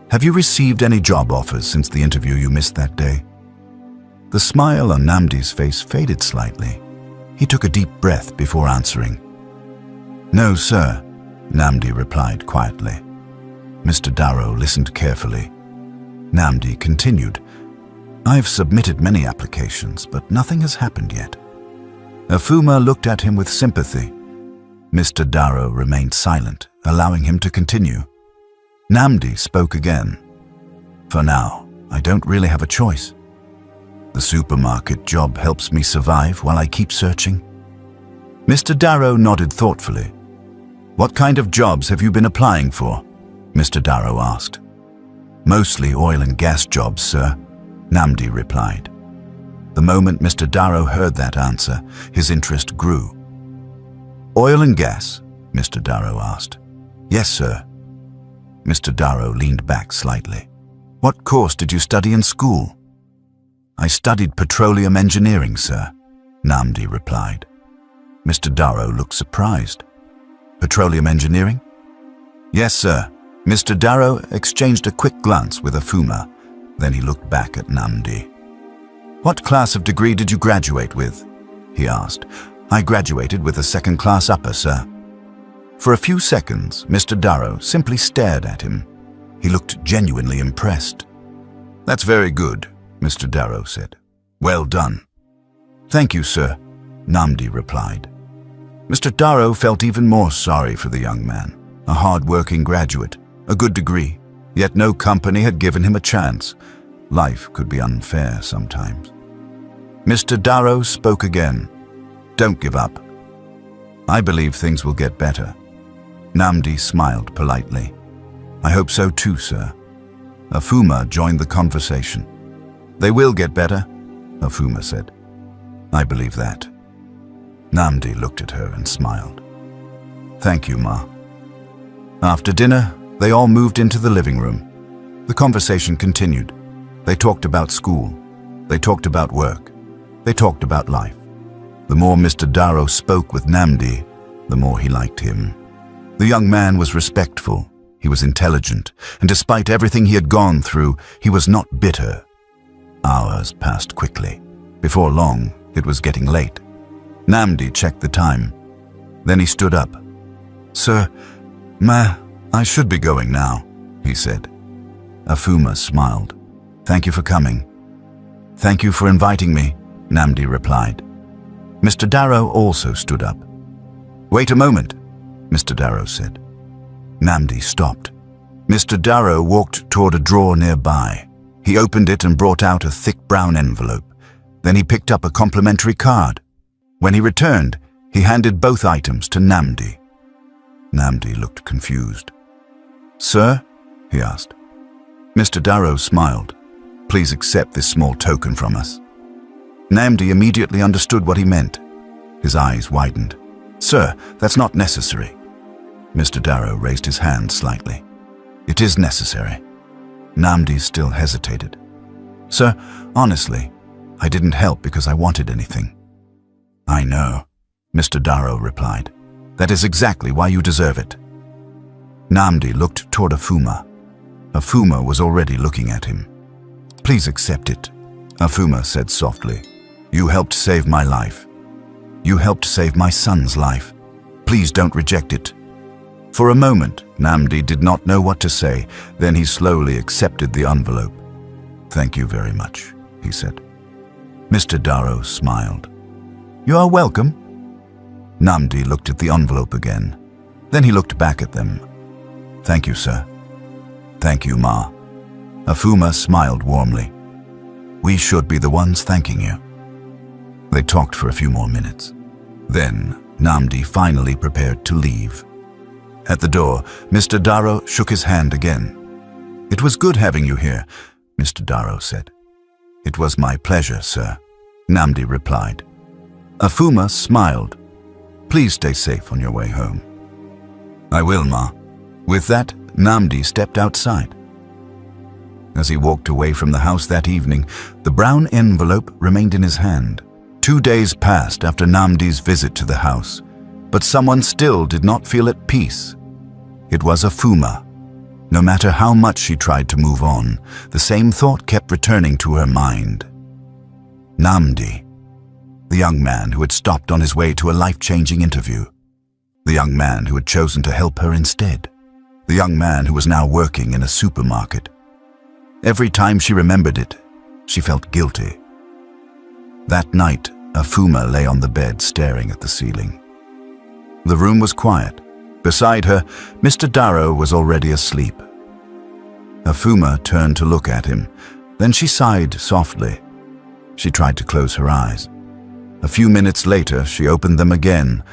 "Have you received any job offers since the interview you missed that day?" The smile on Namdi's face faded slightly. He took a deep breath before answering. "No, sir," Namdi replied quietly. Mr. Darrow listened carefully. Namdi continued. I've submitted many applications, but nothing has happened yet. Afuma looked at him with sympathy. Mr. Darrow remained silent, allowing him to continue. Namdi spoke again. For now, I don't really have a choice. The supermarket job helps me survive while I keep searching. Mr. Darrow nodded thoughtfully. What kind of jobs have you been applying for? Mr. Darrow asked. Mostly oil and gas jobs, sir, Namdi replied. The moment Mr. Darrow heard that answer, his interest grew. Oil and gas? Mr. Darrow asked. Yes, sir. Mr. Darrow leaned back slightly. What course did you study in school? I studied petroleum engineering, sir, Namdi replied. Mr. Darrow looked surprised. Petroleum engineering? Yes, sir. Mr. Darrow exchanged a quick glance with Afuma. Then he looked back at Namdi. What class of degree did you graduate with? He asked. I graduated with a second-class upper, sir. For a few seconds, Mr. Darrow simply stared at him. He looked genuinely impressed. That's very good, Mr. Darrow said. Well done. Thank you, sir, Namdi replied. Mr. Darrow felt even more sorry for the young man, a hard-working graduate, a good degree, yet no company had given him a chance. Life could be unfair sometimes. Mr. Darrow spoke again. Don't give up. I believe things will get better. Namdi smiled politely. I hope so too, sir. Afuma joined the conversation. They will get better, Afuma said. I believe that. Namdi looked at her and smiled. Thank you, Ma. After dinner, they all moved into the living room. The conversation continued. They talked about school. They talked about work. They talked about life. The more Mr. Darrow spoke with Namdi, the more he liked him. The young man was respectful. He was intelligent, and despite everything he had gone through, he was not bitter. Hours passed quickly. Before long, it was getting late. Namdi checked the time. Then he stood up. Sir, I should be going now, he said. Afuma smiled. Thank you for coming. Thank you for inviting me, Namdi replied. Mr. Darrow also stood up. Wait a moment, Mr. Darrow said. Namdi stopped. Mr. Darrow walked toward a drawer nearby. He opened it and brought out a thick brown envelope. Then he picked up a complimentary card. When he returned, he handed both items to Namdi. Namdi looked confused. Sir? He asked. Mr. Darrow smiled. Please accept this small token from us. Namdi immediately understood what he meant. His eyes widened. Sir, that's not necessary. Mr. Darrow raised his hand slightly. It is necessary. Namdi still hesitated. Sir, honestly, I didn't help because I wanted anything. I know, Mr. Darrow replied. That is exactly why you deserve it. Namdi looked toward Afuma. Afuma was already looking at him. Please accept it, Afuma said softly. You helped save my life. You helped save my son's life. Please don't reject it. For a moment, Namdi did not know what to say. Then he slowly accepted the envelope. Thank you very much, he said. Mr. Darrow smiled. You are welcome. Namdi looked at the envelope again. Then he looked back at them. Thank you, sir. Thank you, Ma. Afuma smiled warmly. We should be the ones thanking you. They talked for a few more minutes. Then, Namdi finally prepared to leave. At the door, Mr. Darrow shook his hand again. It was good having you here, Mr. Darrow said. It was my pleasure, sir, Namdi replied. Afuma smiled. Please stay safe on your way home. I will, Ma. With that, Namdi stepped outside. As he walked away from the house that evening, the brown envelope remained in his hand. 2 days passed after Namdi's visit to the house, but someone still did not feel at peace. It was Afuma. No matter how much she tried to move on, the same thought kept returning to her mind. Namdi, the young man who had stopped on his way to a life-changing interview. The young man who had chosen to help her instead. The young man who was now working in a supermarket. Every time she remembered it, She felt guilty. That night, Afuma lay on the bed staring at the ceiling. The room was quiet. Beside her, Mr. Darrow was already asleep. Afuma turned to look at him. Then she sighed softly. She tried to close her eyes. A few minutes later, she opened them again.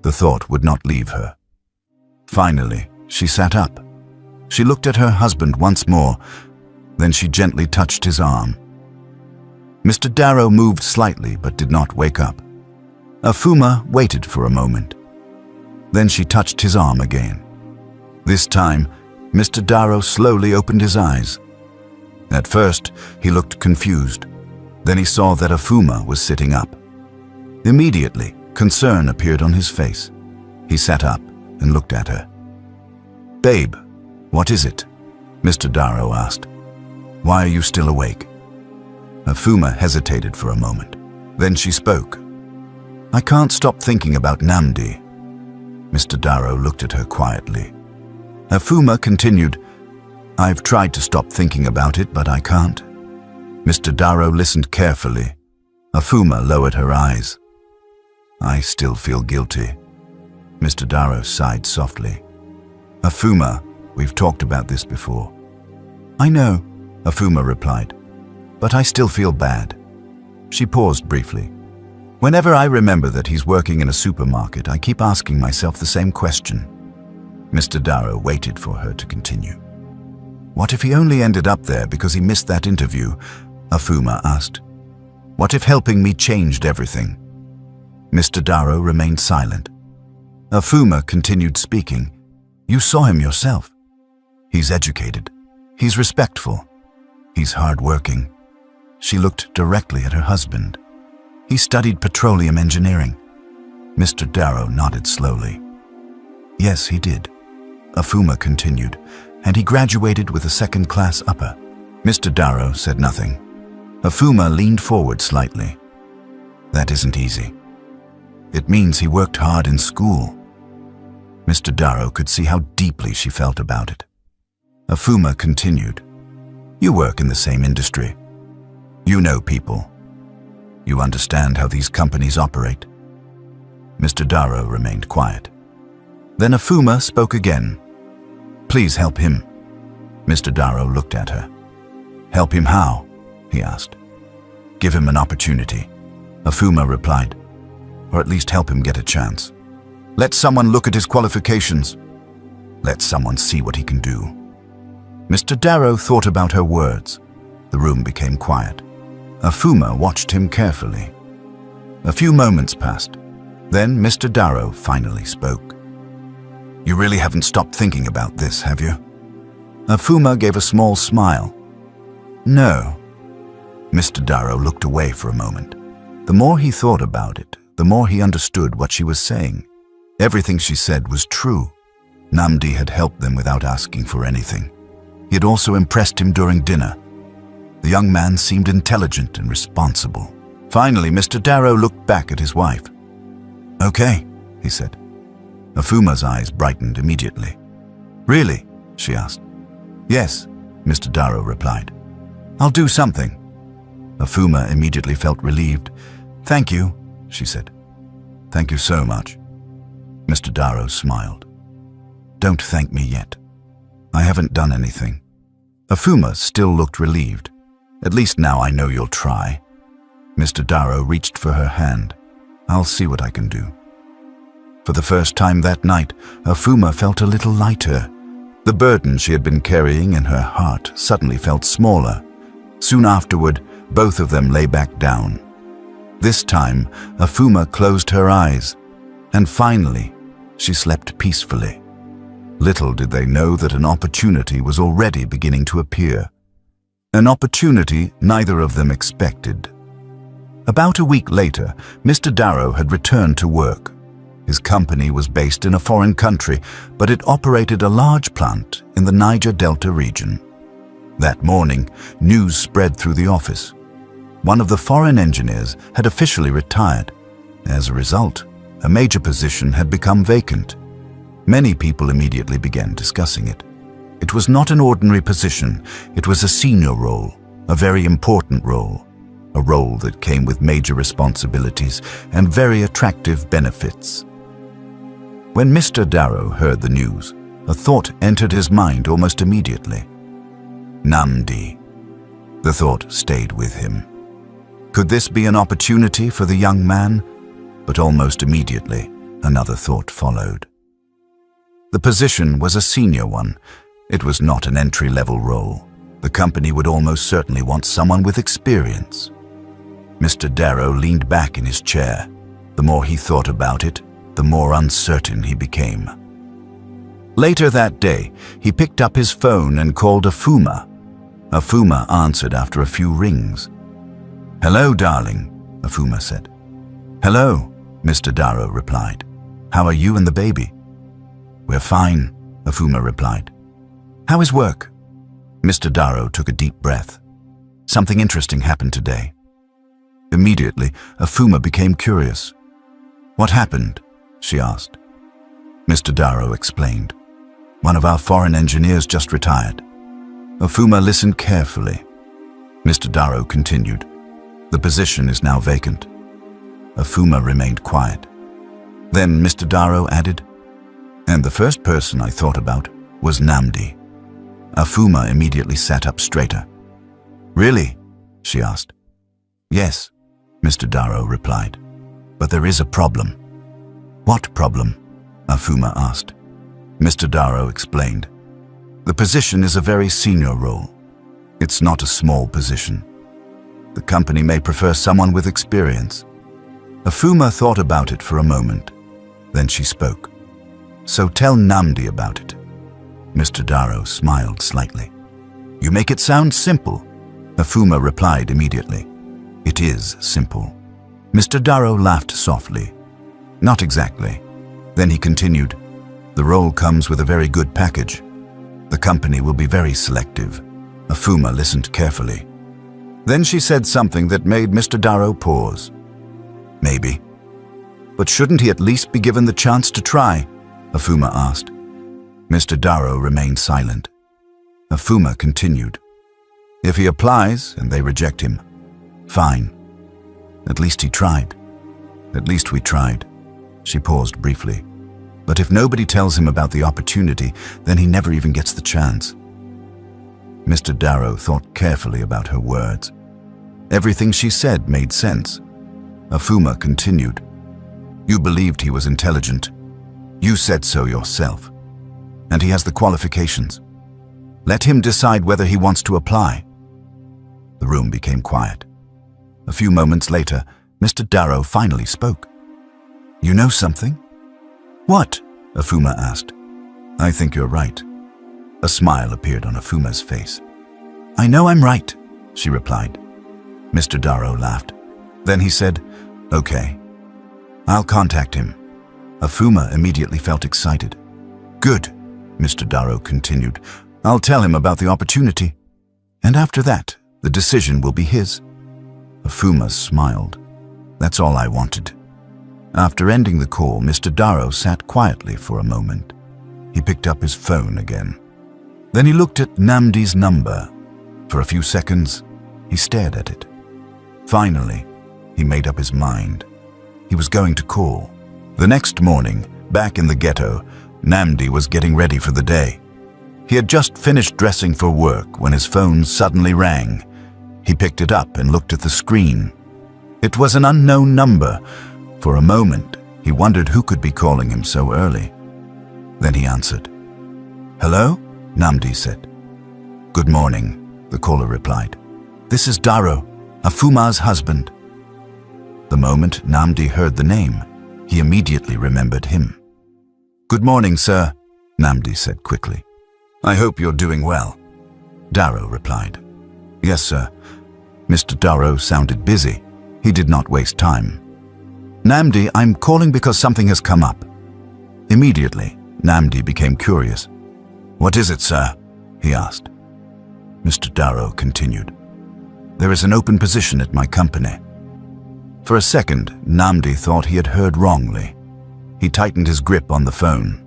The thought would not leave her. Finally, she sat up. She looked at her husband once more. Then she gently touched his arm. Mr. Darrow moved slightly but did not wake up. Afuma waited for a moment. Then she touched his arm again. This time, Mr. Darrow slowly opened his eyes. At first, he looked confused. Then he saw that Afuma was sitting up. Immediately, concern appeared on his face. He sat up and looked at her. "Babe, what is it?" Mr. Darrow asked. "Why are you still awake?" Afuma hesitated for a moment. Then she spoke. "I can't stop thinking about Namdi." Mr. Darrow looked at her quietly. Afuma continued, "I've tried to stop thinking about it, but I can't." Mr. Darrow listened carefully. Afuma lowered her eyes. "I still feel guilty." Mr. Darrow sighed softly. "Afuma, we've talked about this before." "I know," Afuma replied, "but I still feel bad." She paused briefly. "Whenever I remember that he's working in a supermarket, I keep asking myself the same question." Mr. Darrow waited for her to continue. "What if he only ended up there because he missed that interview?" Afuma asked. "What if helping me changed everything?" Mr. Darrow remained silent. Afuma continued speaking. "You saw him yourself. He's educated. He's respectful. He's hard-working." She looked directly at her husband. "He studied petroleum engineering." Mr. Darrow nodded slowly. "Yes, he did," Afuma continued, "and he graduated with a second-class upper." Mr. Darrow said nothing. Afuma leaned forward slightly. "That isn't easy. It means he worked hard in school." Mr. Darrow could see how deeply she felt about it. Afuma continued, "You work in the same industry. You know people. You understand how these companies operate." Mr. Darrow remained quiet. Then Afuma spoke again. "Please help him." Mr. Darrow looked at her. "Help him how?" he asked. "Give him an opportunity," Afuma replied. "Or at least help him get a chance. Let someone look at his qualifications. Let someone see what he can do." Mr. Darrow thought about her words. The room became quiet. Afuma watched him carefully. A few moments passed. Then Mr. Darrow finally spoke. "You really haven't stopped thinking about this, have you?" Afuma gave a small smile. "No." Mr. Darrow looked away for a moment. The more he thought about it, the more he understood what she was saying. Everything she said was true. Namdi had helped them without asking for anything. He had also impressed him during dinner. The young man seemed intelligent and responsible. Finally, Mr. Darrow looked back at his wife. "Okay," he said. Afuma's eyes brightened immediately. "Really?" she asked. "Yes," Mr. Darrow replied. "I'll do something." Afuma immediately felt relieved. "Thank you," she said. "Thank you so much." Mr. Darrow smiled. "Don't thank me yet. I haven't done anything." Afuma still looked relieved. "At least now I know you'll try." Mr. Darrow reached for her hand. "I'll see what I can do." For the first time that night, Afuma felt a little lighter. The burden she had been carrying in her heart suddenly felt smaller. Soon afterward, both of them lay back down. This time, Afuma closed her eyes, and finally, she slept peacefully. Little did they know that an opportunity was already beginning to appear. An opportunity neither of them expected. About a week later, Mr. Darrow had returned to work. His company was based in a foreign country, but it operated a large plant in the Niger Delta region. That morning, news spread through the office. One of the foreign engineers had officially retired. As a result, a major position had become vacant. Many people immediately began discussing it. It was not an ordinary position, it was a senior role, a very important role, a role that came with major responsibilities and very attractive benefits. When Mr. Darrow heard the news, a thought entered his mind almost immediately. Namdi. The thought stayed with him. Could this be an opportunity for the young man? But almost immediately, another thought followed. The position was a senior one. It was not an entry-level role. The company would almost certainly want someone with experience. Mr. Darrow leaned back in his chair. The more he thought about it, the more uncertain he became. Later that day, he picked up his phone and called Afuma. Afuma answered after a few rings. "Hello, darling," Afuma said. "Hello," Mr. Darrow replied. "How are you and the baby?" "We're fine," Afuma replied. "How is work?" Mr. Darrow took a deep breath. Something interesting happened today. Immediately, Afuma became curious. "What happened?" she asked. Mr. Darrow explained. "One of our foreign engineers just retired." Afuma listened carefully. Mr. Darrow continued. "The position is now vacant." Afuma remained quiet. Then Mr. Darrow added, "And the first person I thought about was Namdi." Afuma immediately sat up straighter. "Really?" she asked. "Yes," Mr. Darrow replied. "But there is a problem." "What problem?" Afuma asked. Mr. Darrow explained. "The position is a very senior role. It's not a small position. The company may prefer someone with experience." Afuma thought about it for a moment. Then she spoke. "So tell Namdi about it." Mr. Darrow smiled slightly. "You make it sound simple." Afuma replied immediately. "It is simple." Mr. Darrow laughed softly. "Not exactly." Then he continued, "The role comes with a very good package. The company will be very selective." Afuma listened carefully. Then she said something that made Mr. Darrow pause. "Maybe. But shouldn't he at least be given the chance to try?" Afuma asked. Mr. Darrow remained silent. Afuma continued. "If he applies and they reject him, fine. At least he tried. At least we tried." She paused briefly. "But if nobody tells him about the opportunity, then he never even gets the chance." Mr. Darrow thought carefully about her words. Everything she said made sense. Afuma continued. "You believed he was intelligent. You said so yourself. And he has the qualifications. Let him decide whether he wants to apply." The room became quiet. A few moments later, Mr. Darrow finally spoke. "You know something?" "What?" Afuma asked. "I think you're right." A smile appeared on Afuma's face. "I know I'm right," she replied. Mr. Darrow laughed. Then he said, "Okay, I'll contact him." Afuma immediately felt excited. "Good," Mr. Darrow continued. "I'll tell him about the opportunity. And after that, the decision will be his." Afuma smiled. "That's all I wanted." After ending the call, Mr. Darrow sat quietly for a moment. He picked up his phone again. Then he looked at Namdi's number. For a few seconds, he stared at it. Finally, he made up his mind. He was going to call. The next morning, back in the ghetto, Namdi was getting ready for the day. He had just finished dressing for work when his phone suddenly rang. He picked it up and looked at the screen. It was an unknown number. For a moment, he wondered who could be calling him so early. Then he answered. "Hello?" Namdi said. "Good morning," the caller replied. "This is Darrow, Afuma's husband." The moment Namdi heard the name, he immediately remembered him. "Good morning, sir," Namdi said quickly. "I hope you're doing well." Darrow replied. "Yes, sir." Mr. Darrow sounded busy. He did not waste time. "Namdi, I'm calling because something has come up." Immediately, Namdi became curious. "What is it, sir?" he asked. Mr. Darrow continued. "There is an open position at my company." For a second, Namdi thought he had heard wrongly. He tightened his grip on the phone.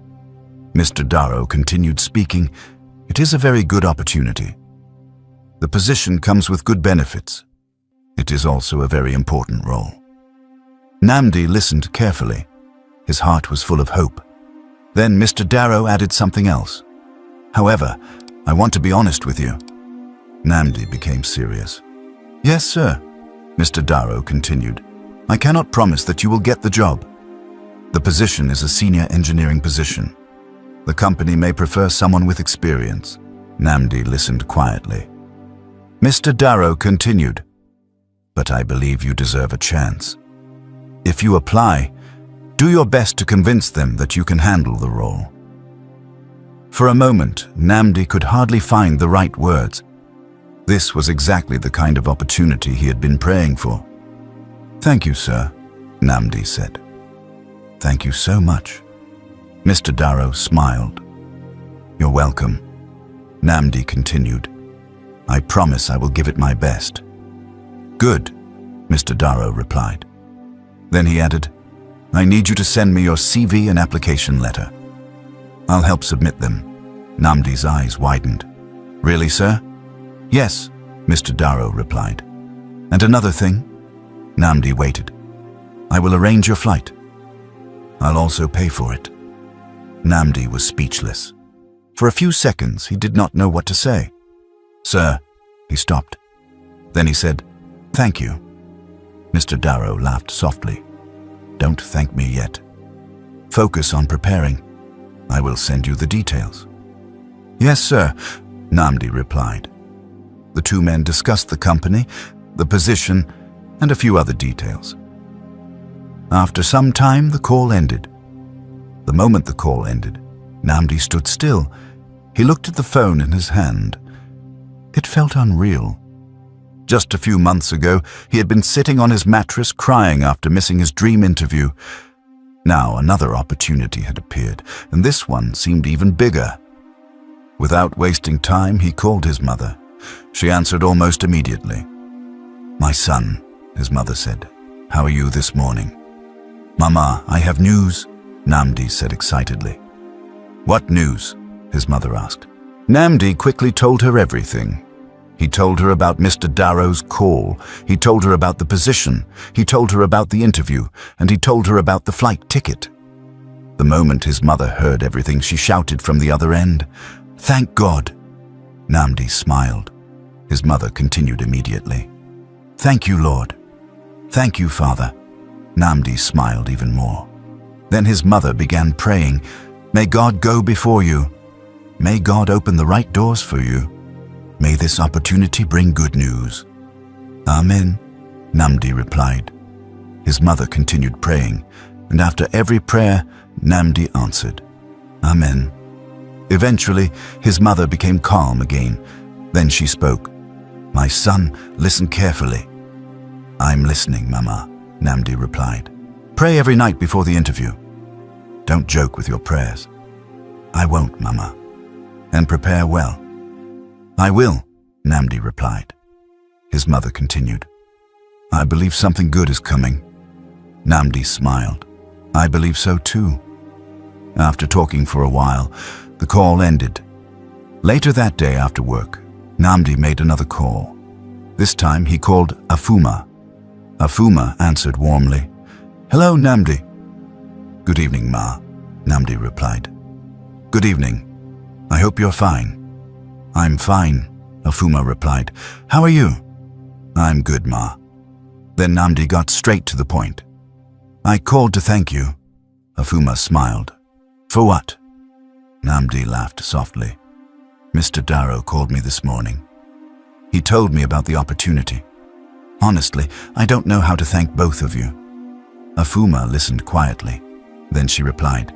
Mr. Darrow continued speaking. "It is a very good opportunity." The position comes with good benefits. It is also a very important role. Namdi listened carefully. His heart was full of hope. Then Mr. Darrow added something else. However, I want to be honest with you. Namdi became serious. Yes, sir, Mr. Darrow continued. I cannot promise that you will get the job. The position is a senior engineering position. The company may prefer someone with experience. Namdi listened quietly. Mr. Darrow continued. But I believe you deserve a chance. If you apply, do your best to convince them that you can handle the role. For a moment, Namdi could hardly find the right words. This was exactly the kind of opportunity he had been praying for. Thank you, sir, Namdi said. Thank you so much. Mr. Darrow smiled. You're welcome. Namdi continued. I promise I will give it my best. Good, Mr. Darrow replied. Then he added, I need you to send me your CV and application letter. I'll help submit them. Namdi's eyes widened. Really, sir? Yes, Mr. Darrow replied. And another thing? Namdi waited. I will arrange your flight. I'll also pay for it. Namdi was speechless. For a few seconds, he did not know what to say. Sir, he stopped. Then he said, Thank you. Mr. Darrow laughed softly. Don't thank me yet. Focus on preparing. I will send you the details. Yes, sir, Namdi replied. The two men discussed the company, the position, and a few other details. After some time, the call ended. The moment the call ended, Namdi stood still. He looked at the phone in his hand. It felt unreal. Just a few months ago, he had been sitting on his mattress crying after missing his dream interview. Now another opportunity had appeared, and this one seemed even bigger. Without wasting time, he called his mother. She answered almost immediately. My son, his mother said, how are you this morning? Mama, I have news, Namdi said excitedly. What news? His mother asked. Namdi quickly told her everything. He told her about Mr. Darrow's call. He told her about the position. He told her about the interview, and he told her about the flight ticket. The moment his mother heard everything, she shouted from the other end, Thank God! Namdi smiled. His mother continued immediately. Thank you, Lord. Thank you, Father. Namdi smiled even more. Then his mother began praying, May God go before you. May God open the right doors for you. May this opportunity bring good news. Amen, Namdi replied. His mother continued praying, and after every prayer, Namdi answered, Amen. Eventually, his mother became calm again. Then she spoke, My son, listen carefully. I'm listening, Mama, Namdi replied. Pray every night before the interview. Don't joke with your prayers. I won't, Mama. And prepare well. I will, Namdi replied. His mother continued. I believe something good is coming. Namdi smiled. I believe so too. After talking for a while, the call ended. Later that day after work, Namdi made another call. This time he called Afuma. Afuma answered warmly. Hello, Namdi. Good evening, Ma, Namdi replied. Good evening. I hope you're fine. I'm fine, Afuma replied. How are you? I'm good, Ma. Then Namdi got straight to the point. I called to thank you. Afuma smiled. For what? Namdi laughed softly. Mr. Darrow called me this morning. He told me about the opportunity. Honestly, I don't know how to thank both of you. Afuma listened quietly. Then she replied,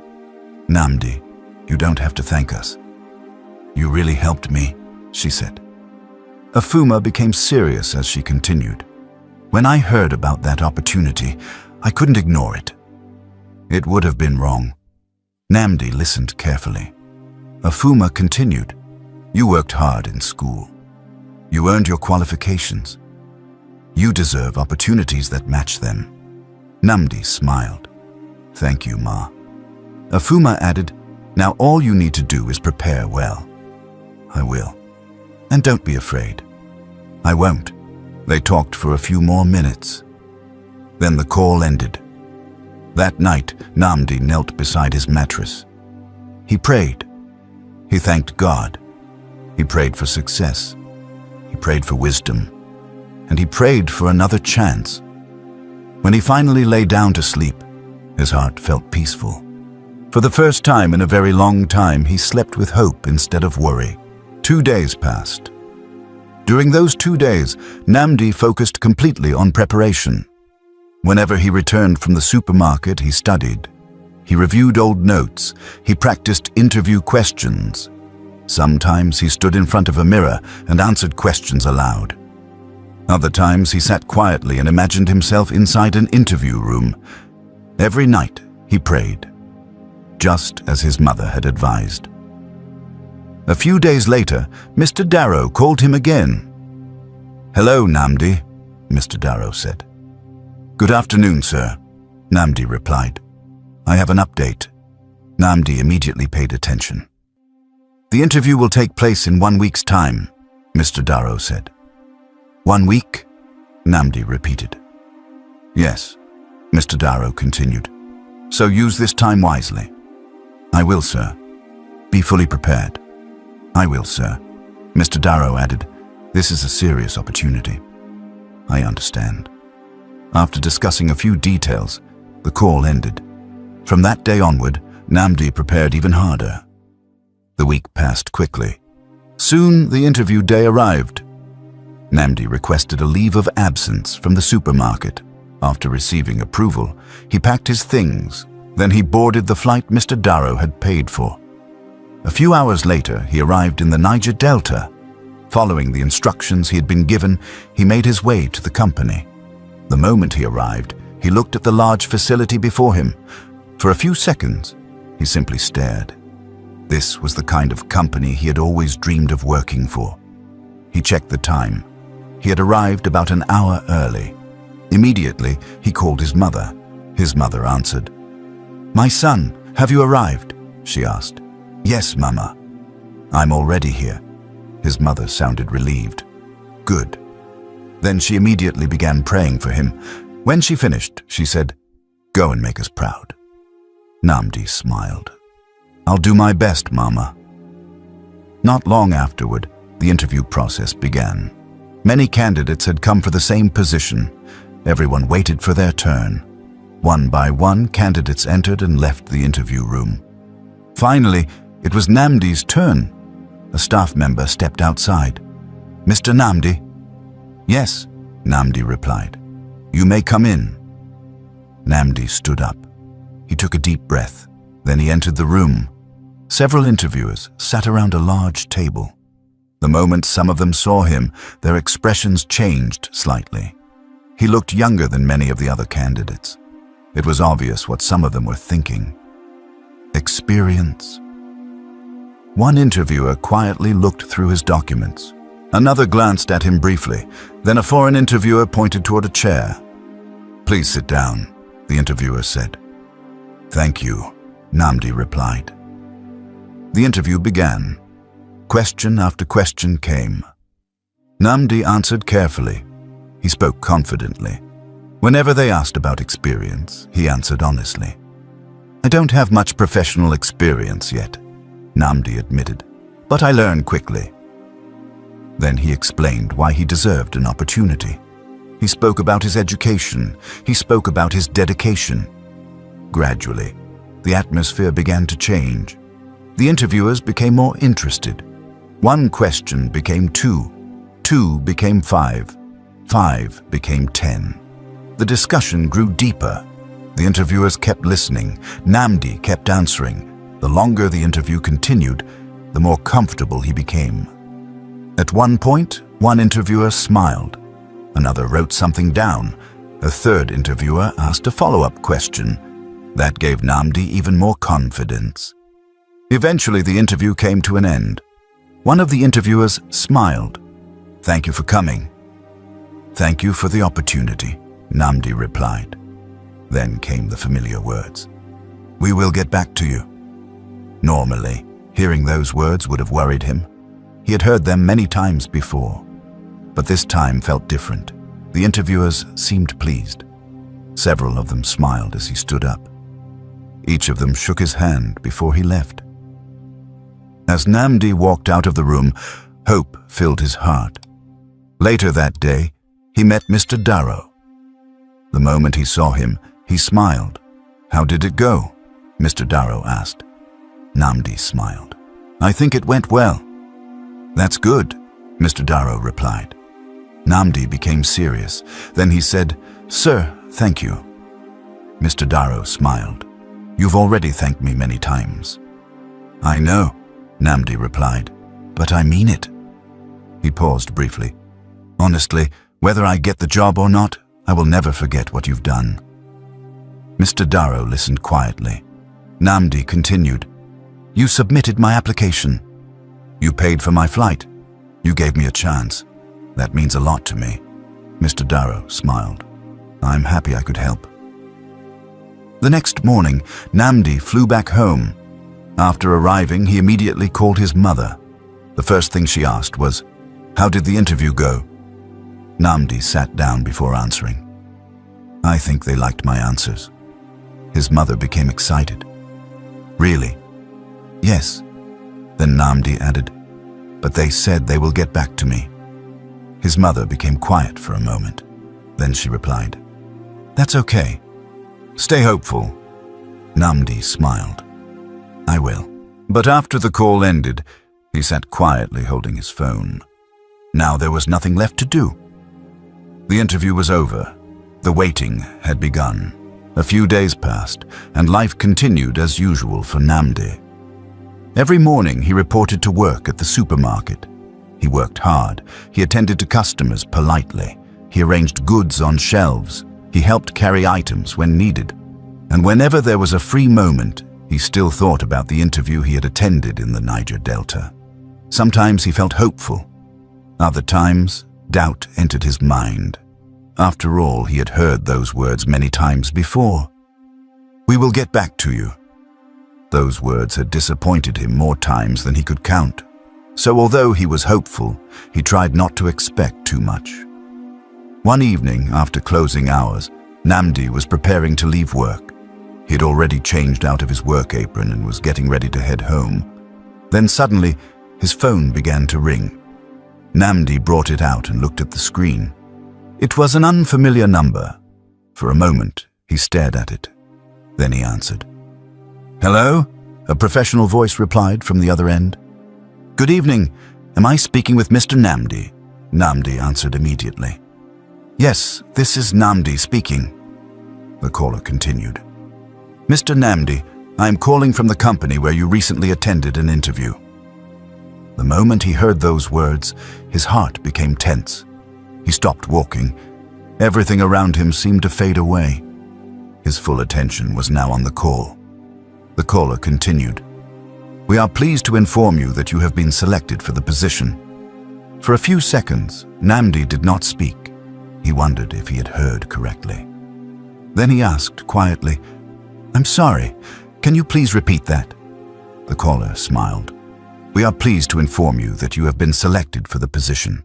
Namdi, you don't have to thank us. You really helped me, she said. Afuma became serious as she continued. When I heard about that opportunity, I couldn't ignore it. It would have been wrong. Namdi listened carefully. Afuma continued. You worked hard in school. You earned your qualifications. You deserve opportunities that match them. Namdi smiled. Thank you, Ma. Afuma added, Now all you need to do is prepare well. I will. And don't be afraid. "I won't." They talked for a few more minutes. Then the call ended. That night, Namdi knelt beside his mattress. He prayed. He thanked God. He prayed for success. He prayed for wisdom. And he prayed for another chance. When he finally lay down to sleep, his heart felt peaceful. For the first time in a very long time, he slept with hope instead of worry. 2 days passed. During those 2 days, Namdi focused completely on preparation. Whenever he returned from the supermarket, he studied. He reviewed old notes. He practiced interview questions. Sometimes he stood in front of a mirror and answered questions aloud. Other times he sat quietly and imagined himself inside an interview room. Every night he prayed, just as his mother had advised. A few days later, Mr. Darrow called him again. "Hello, Namdi," Mr. Darrow said. "Good afternoon, sir," Namdi replied. "I have an update." Namdi immediately paid attention. "The interview will take place in 1 week's time," Mr. Darrow said. "1 week?" Namdi repeated. "Yes," Mr. Darrow continued. "So use this time wisely." "I will, sir." "Be fully prepared." "I will, sir." Mr. Darrow added, "This is a serious opportunity." "I understand." After discussing a few details, the call ended. From that day onward, Namdi prepared even harder. The week passed quickly. Soon the interview day arrived. Namdi requested a leave of absence from the supermarket. After receiving approval, he packed his things. Then he boarded the flight Mr. Darrow had paid for. A few hours later, he arrived in the Niger Delta. Following the instructions he had been given, he made his way to the company. The moment he arrived, he looked at the large facility before him. For a few seconds, he simply stared. This was the kind of company he had always dreamed of working for. He checked the time. He had arrived about an hour early. Immediately, he called his mother. His mother answered. "My son, have you arrived?" she asked. "Yes, Mama." "I'm already here." His mother sounded relieved. "Good." Then she immediately began praying for him. When she finished, she said, "Go and make us proud." Namdi smiled. "I'll do my best, Mama." Not long afterward, the interview process began. Many candidates had come for the same position. Everyone waited for their turn. One by one, candidates entered and left the interview room. Finally, it was Namdi's turn. A staff member stepped outside. "Mr. Namdi?" "Yes," Namdi replied. "You may come in." Namdi stood up. He took a deep breath. Then he entered the room. Several interviewers sat around a large table. The moment some of them saw him, their expressions changed slightly. He looked younger than many of the other candidates. It was obvious what some of them were thinking. Experience. One interviewer quietly looked through his documents. Another glanced at him briefly. Then a foreign interviewer pointed toward a chair. "Please sit down," the interviewer said. "Thank you," Namdi replied. The interview began. Question after question came. Namdi answered carefully. He spoke confidently. Whenever they asked about experience, he answered honestly. "I don't have much professional experience yet," Namdi admitted, "but I learn quickly." Then he explained why he deserved an opportunity. He spoke about his education. He spoke about his dedication. Gradually, the atmosphere began to change. The interviewers became more interested. One question became 2. 2 became 5. 5 became 10. The discussion grew deeper. The interviewers kept listening. Namdi kept answering. The longer the interview continued, the more comfortable he became. At one point, one interviewer smiled. Another wrote something down. A third interviewer asked a follow-up question. That gave Namdi even more confidence. Eventually, the interview came to an end. One of the interviewers smiled. "Thank you for coming." "Thank you for the opportunity," Namdi replied. Then came the familiar words. "We will get back to you." Normally, hearing those words would have worried him. He had heard them many times before. But this time felt different. The interviewers seemed pleased. Several of them smiled as he stood up. Each of them shook his hand before he left. As Namdi walked out of the room, hope filled his heart. Later that day, he met Mr. Darrow. The moment he saw him, he smiled. "How did it go?" Mr. Darrow asked. Namdi smiled. "I think it went well." "That's good," Mr. Darrow replied. Namdi became serious. Then he said, "Sir, thank you." Mr. Darrow smiled. "You've already thanked me many times." "I know," Namdi replied, "but I mean it." He paused briefly. "Honestly, whether I get the job or not, I will never forget what you've done." Mr. Darrow listened quietly. Namdi continued, "You submitted my application. You paid for my flight. You gave me a chance. That means a lot to me." Mr. Darrow smiled. "I'm happy I could help." The next morning, Namdi flew back home. After arriving, he immediately called his mother. The first thing she asked was, "How did the interview go?" Namdi sat down before answering. "I think they liked my answers." His mother became excited. "Really?" "Yes." Then Namdi added, "But they said they will get back to me." His mother became quiet for a moment. Then she replied, "That's okay. Stay hopeful." Namdi smiled. "I will." But after the call ended, he sat quietly holding his phone. Now there was nothing left to do. The interview was over. The waiting had begun. A few days passed, and life continued as usual for Namdi. Every morning he reported to work at the supermarket. He worked hard. He attended to customers politely. He arranged goods on shelves. He helped carry items when needed. And whenever there was a free moment, he still thought about the interview he had attended in the Niger Delta. Sometimes he felt hopeful. Other times, doubt entered his mind. After all, he had heard those words many times before. "We will get back to you." Those words had disappointed him more times than he could count. So although he was hopeful, he tried not to expect too much. One evening, after closing hours, Namdi was preparing to leave work. He had already changed out of his work apron and was getting ready to head home. Then suddenly, his phone began to ring. Namdi brought it out and looked at the screen. It was an unfamiliar number. For a moment, he stared at it. Then he answered. "Hello?" a professional voice replied from the other end. "Good evening. Am I speaking with Mr. Namdi?" Namdi answered immediately. "Yes, this is Namdi speaking." The caller continued. "Mr. Namdi, I am calling from the company where you recently attended an interview." The moment he heard those words, his heart became tense. He stopped walking. Everything around him seemed to fade away. His full attention was now on the call. The caller continued. "We are pleased to inform you that you have been selected for the position." For a few seconds, Namdi did not speak. He wondered if he had heard correctly. Then he asked quietly, "I'm sorry, can you please repeat that?" The caller smiled. "We are pleased to inform you that you have been selected for the position."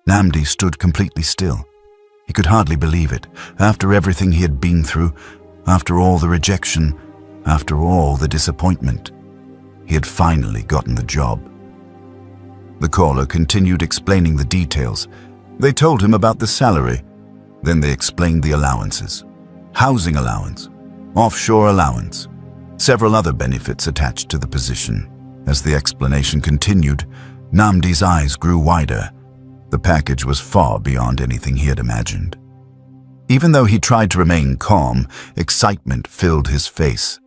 Namdi stood completely still. He could hardly believe it. After everything he had been through, after all the rejection, after all the disappointment, he had finally gotten the job. The caller continued explaining the details. They told him about the salary. Then they explained the allowances. Housing allowance, offshore allowance, several other benefits attached to the position. As the explanation continued, Namdi's eyes grew wider. The package was far beyond anything he had imagined. Even though he tried to remain calm, excitement filled his face.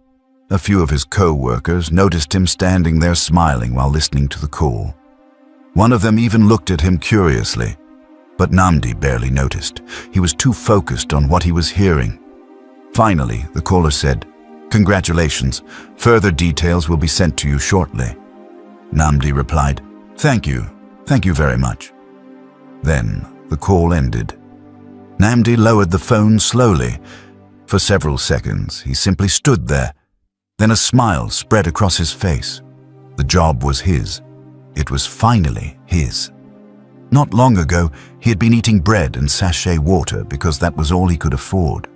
A few of his co-workers noticed him standing there smiling while listening to the call. One of them even looked at him curiously. But Namdi barely noticed. He was too focused on what he was hearing. Finally, the caller said, "Congratulations. Further details will be sent to you shortly." Namdi replied, "Thank you. Thank you very much." Then the call ended. Namdi lowered the phone slowly. For several seconds, he simply stood there. Then a smile spread across his face. The job was his. It was finally his. Not long ago, he had been eating bread and sachet water because that was all he could afford.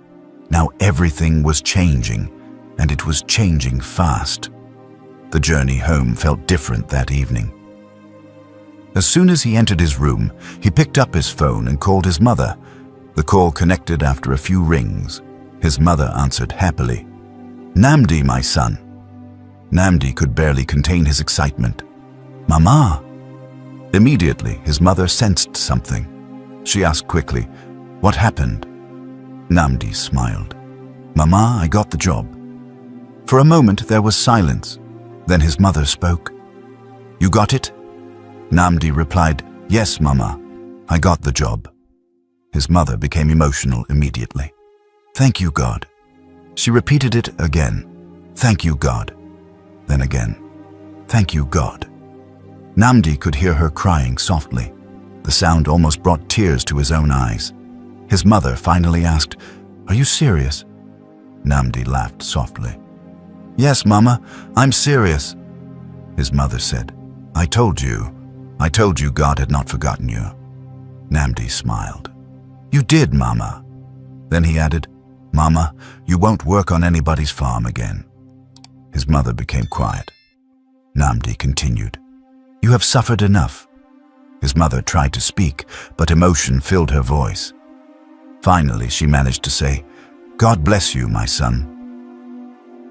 Now everything was changing, and it was changing fast. The journey home felt different that evening. As soon as he entered his room, he picked up his phone and called his mother. The call connected after a few rings. His mother answered happily. "Namdi, my son." Namdi could barely contain his excitement. "Mama." Immediately, his mother sensed something. She asked quickly, "What happened?" Namdi smiled. "Mama, I got the job." For a moment, there was silence. Then his mother spoke. "You got it?" Namdi replied, "Yes, Mama, I got the job." His mother became emotional immediately. "Thank you, God." She repeated it again. "Thank you, God." Then again, "Thank you, God." Namdi could hear her crying softly. The sound almost brought tears to his own eyes. His mother finally asked, "Are you serious?" Namdi laughed softly. "Yes, Mama, I'm serious." His mother said, I told you God had not forgotten you." Namdi smiled. "You did, Mama." Then he added, "Mama, you won't work on anybody's farm again." His mother became quiet. Namdi continued, "You have suffered enough." His mother tried to speak, but emotion filled her voice. Finally, she managed to say, "God bless you, my son."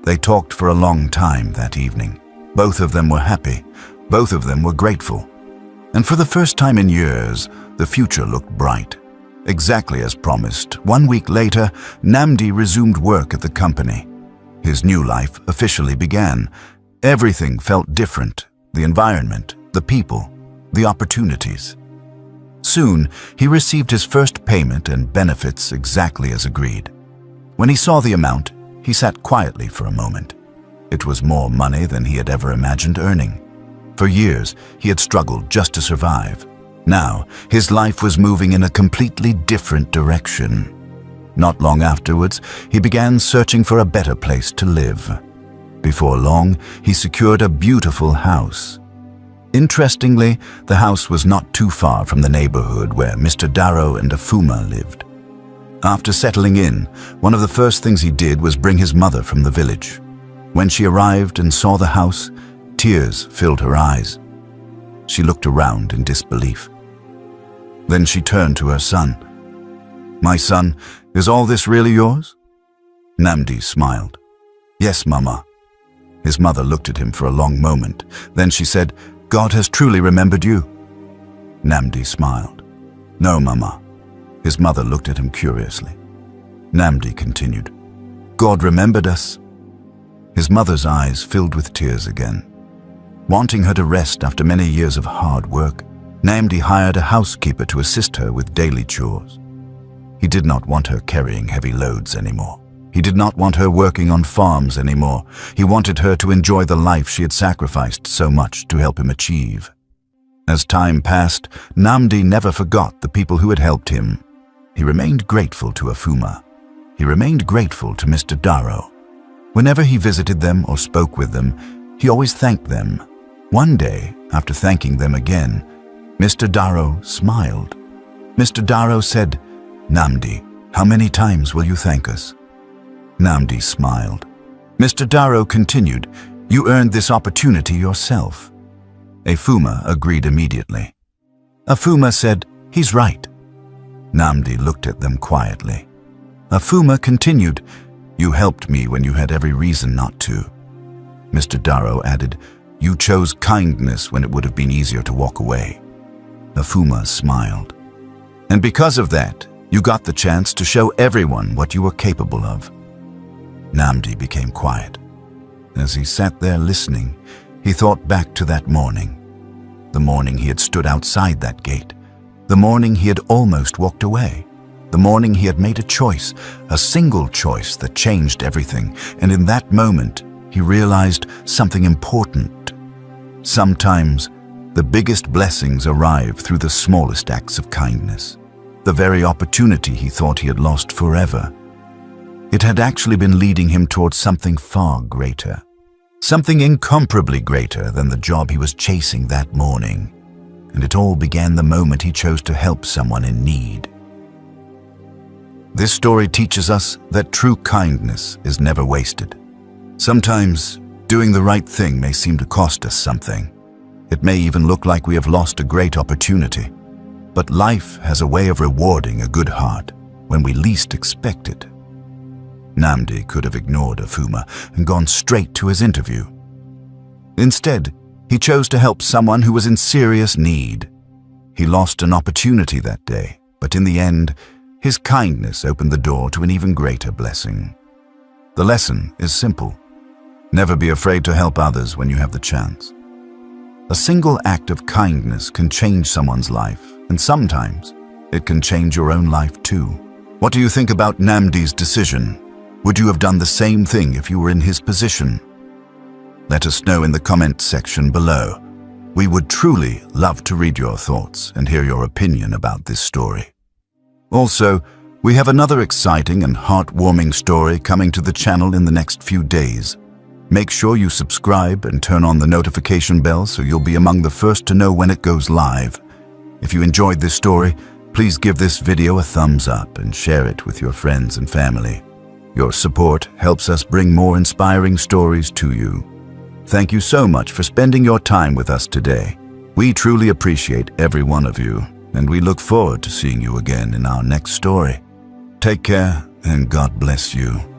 They talked for a long time that evening. Both of them were happy. Both of them were grateful. And for the first time in years, the future looked bright. Exactly as promised, 1 week later, Namdi resumed work at the company. His new life officially began. Everything felt different: the environment, the people, the opportunities. Soon, he received his first payment and benefits exactly as agreed. When he saw the amount, he sat quietly for a moment. It was more money than he had ever imagined earning. For years, he had struggled just to survive. Now, his life was moving in a completely different direction. Not long afterwards, he began searching for a better place to live. Before long, he secured a beautiful house. Interestingly, the house was not too far from the neighborhood where Mr. Darrow and Afuma lived. After settling in, one of the first things he did was bring his mother from the village. When she arrived and saw the house, tears filled her eyes. She looked around in disbelief. Then she turned to her son. "My son, is all this really yours?" Namdi smiled. "Yes, Mama." His mother looked at him for a long moment. Then she said, "God has truly remembered you." Namdi smiled. "No, Mama." His mother looked at him curiously. Namdi continued, "God remembered us." His mother's eyes filled with tears again. Wanting her to rest after many years of hard work, Namdi hired a housekeeper to assist her with daily chores. He did not want her carrying heavy loads anymore. He did not want her working on farms anymore. He wanted her to enjoy the life she had sacrificed so much to help him achieve. As time passed, Namdi never forgot the people who had helped him. He remained grateful to Afuma. He remained grateful to Mr. Darrow. Whenever he visited them or spoke with them, he always thanked them. One day, after thanking them again, Mr. Darrow smiled. Mr. Darrow said, "Namdi, how many times will you thank us?" Namdi smiled. Mr. Darrow continued, "You earned this opportunity yourself." Afuma agreed immediately. Afuma said, "He's right." Namdi looked at them quietly. Afuma continued, "You helped me when you had every reason not to." Mr. Darrow added, "You chose kindness when it would have been easier to walk away." Afuma smiled. "And because of that, you got the chance to show everyone what you were capable of." Namdi became quiet. As he sat there listening, he thought back to that morning. The morning he had stood outside that gate. The morning he had almost walked away. The morning he had made a choice, a single choice that changed everything. And in that moment, he realized something important. Sometimes, the biggest blessings arrive through the smallest acts of kindness. The very opportunity he thought he had lost forever. It had actually been leading him towards something far greater. Something incomparably greater than the job he was chasing that morning. and it all began the moment he chose to help someone in need. This story teaches us that true kindness is never wasted. Sometimes, doing the right thing may seem to cost us something. It may even look like we have lost a great opportunity. But life has a way of rewarding a good heart when we least expect it. Nnamdi could have ignored Afuma and gone straight to his interview. Instead, he chose to help someone who was in serious need. He lost an opportunity that day, but in the end, his kindness opened the door to an even greater blessing. The lesson is simple. Never be afraid to help others when you have the chance. A single act of kindness can change someone's life, and sometimes it can change your own life too. What do you think about Nnamdi's decision? Would you have done the same thing if you were in his position? Let us know in the comment section below. We would truly love to read your thoughts and hear your opinion about this story. Also, we have another exciting and heartwarming story coming to the channel in the next few days. Make sure you subscribe and turn on the notification bell so you'll be among the first to know when it goes live. If you enjoyed this story, please give this video a thumbs up and share it with your friends and family. Your support helps us bring more inspiring stories to you. Thank you so much for spending your time with us today. We truly appreciate every one of you, and we look forward to seeing you again in our next story. Take care, and God bless you.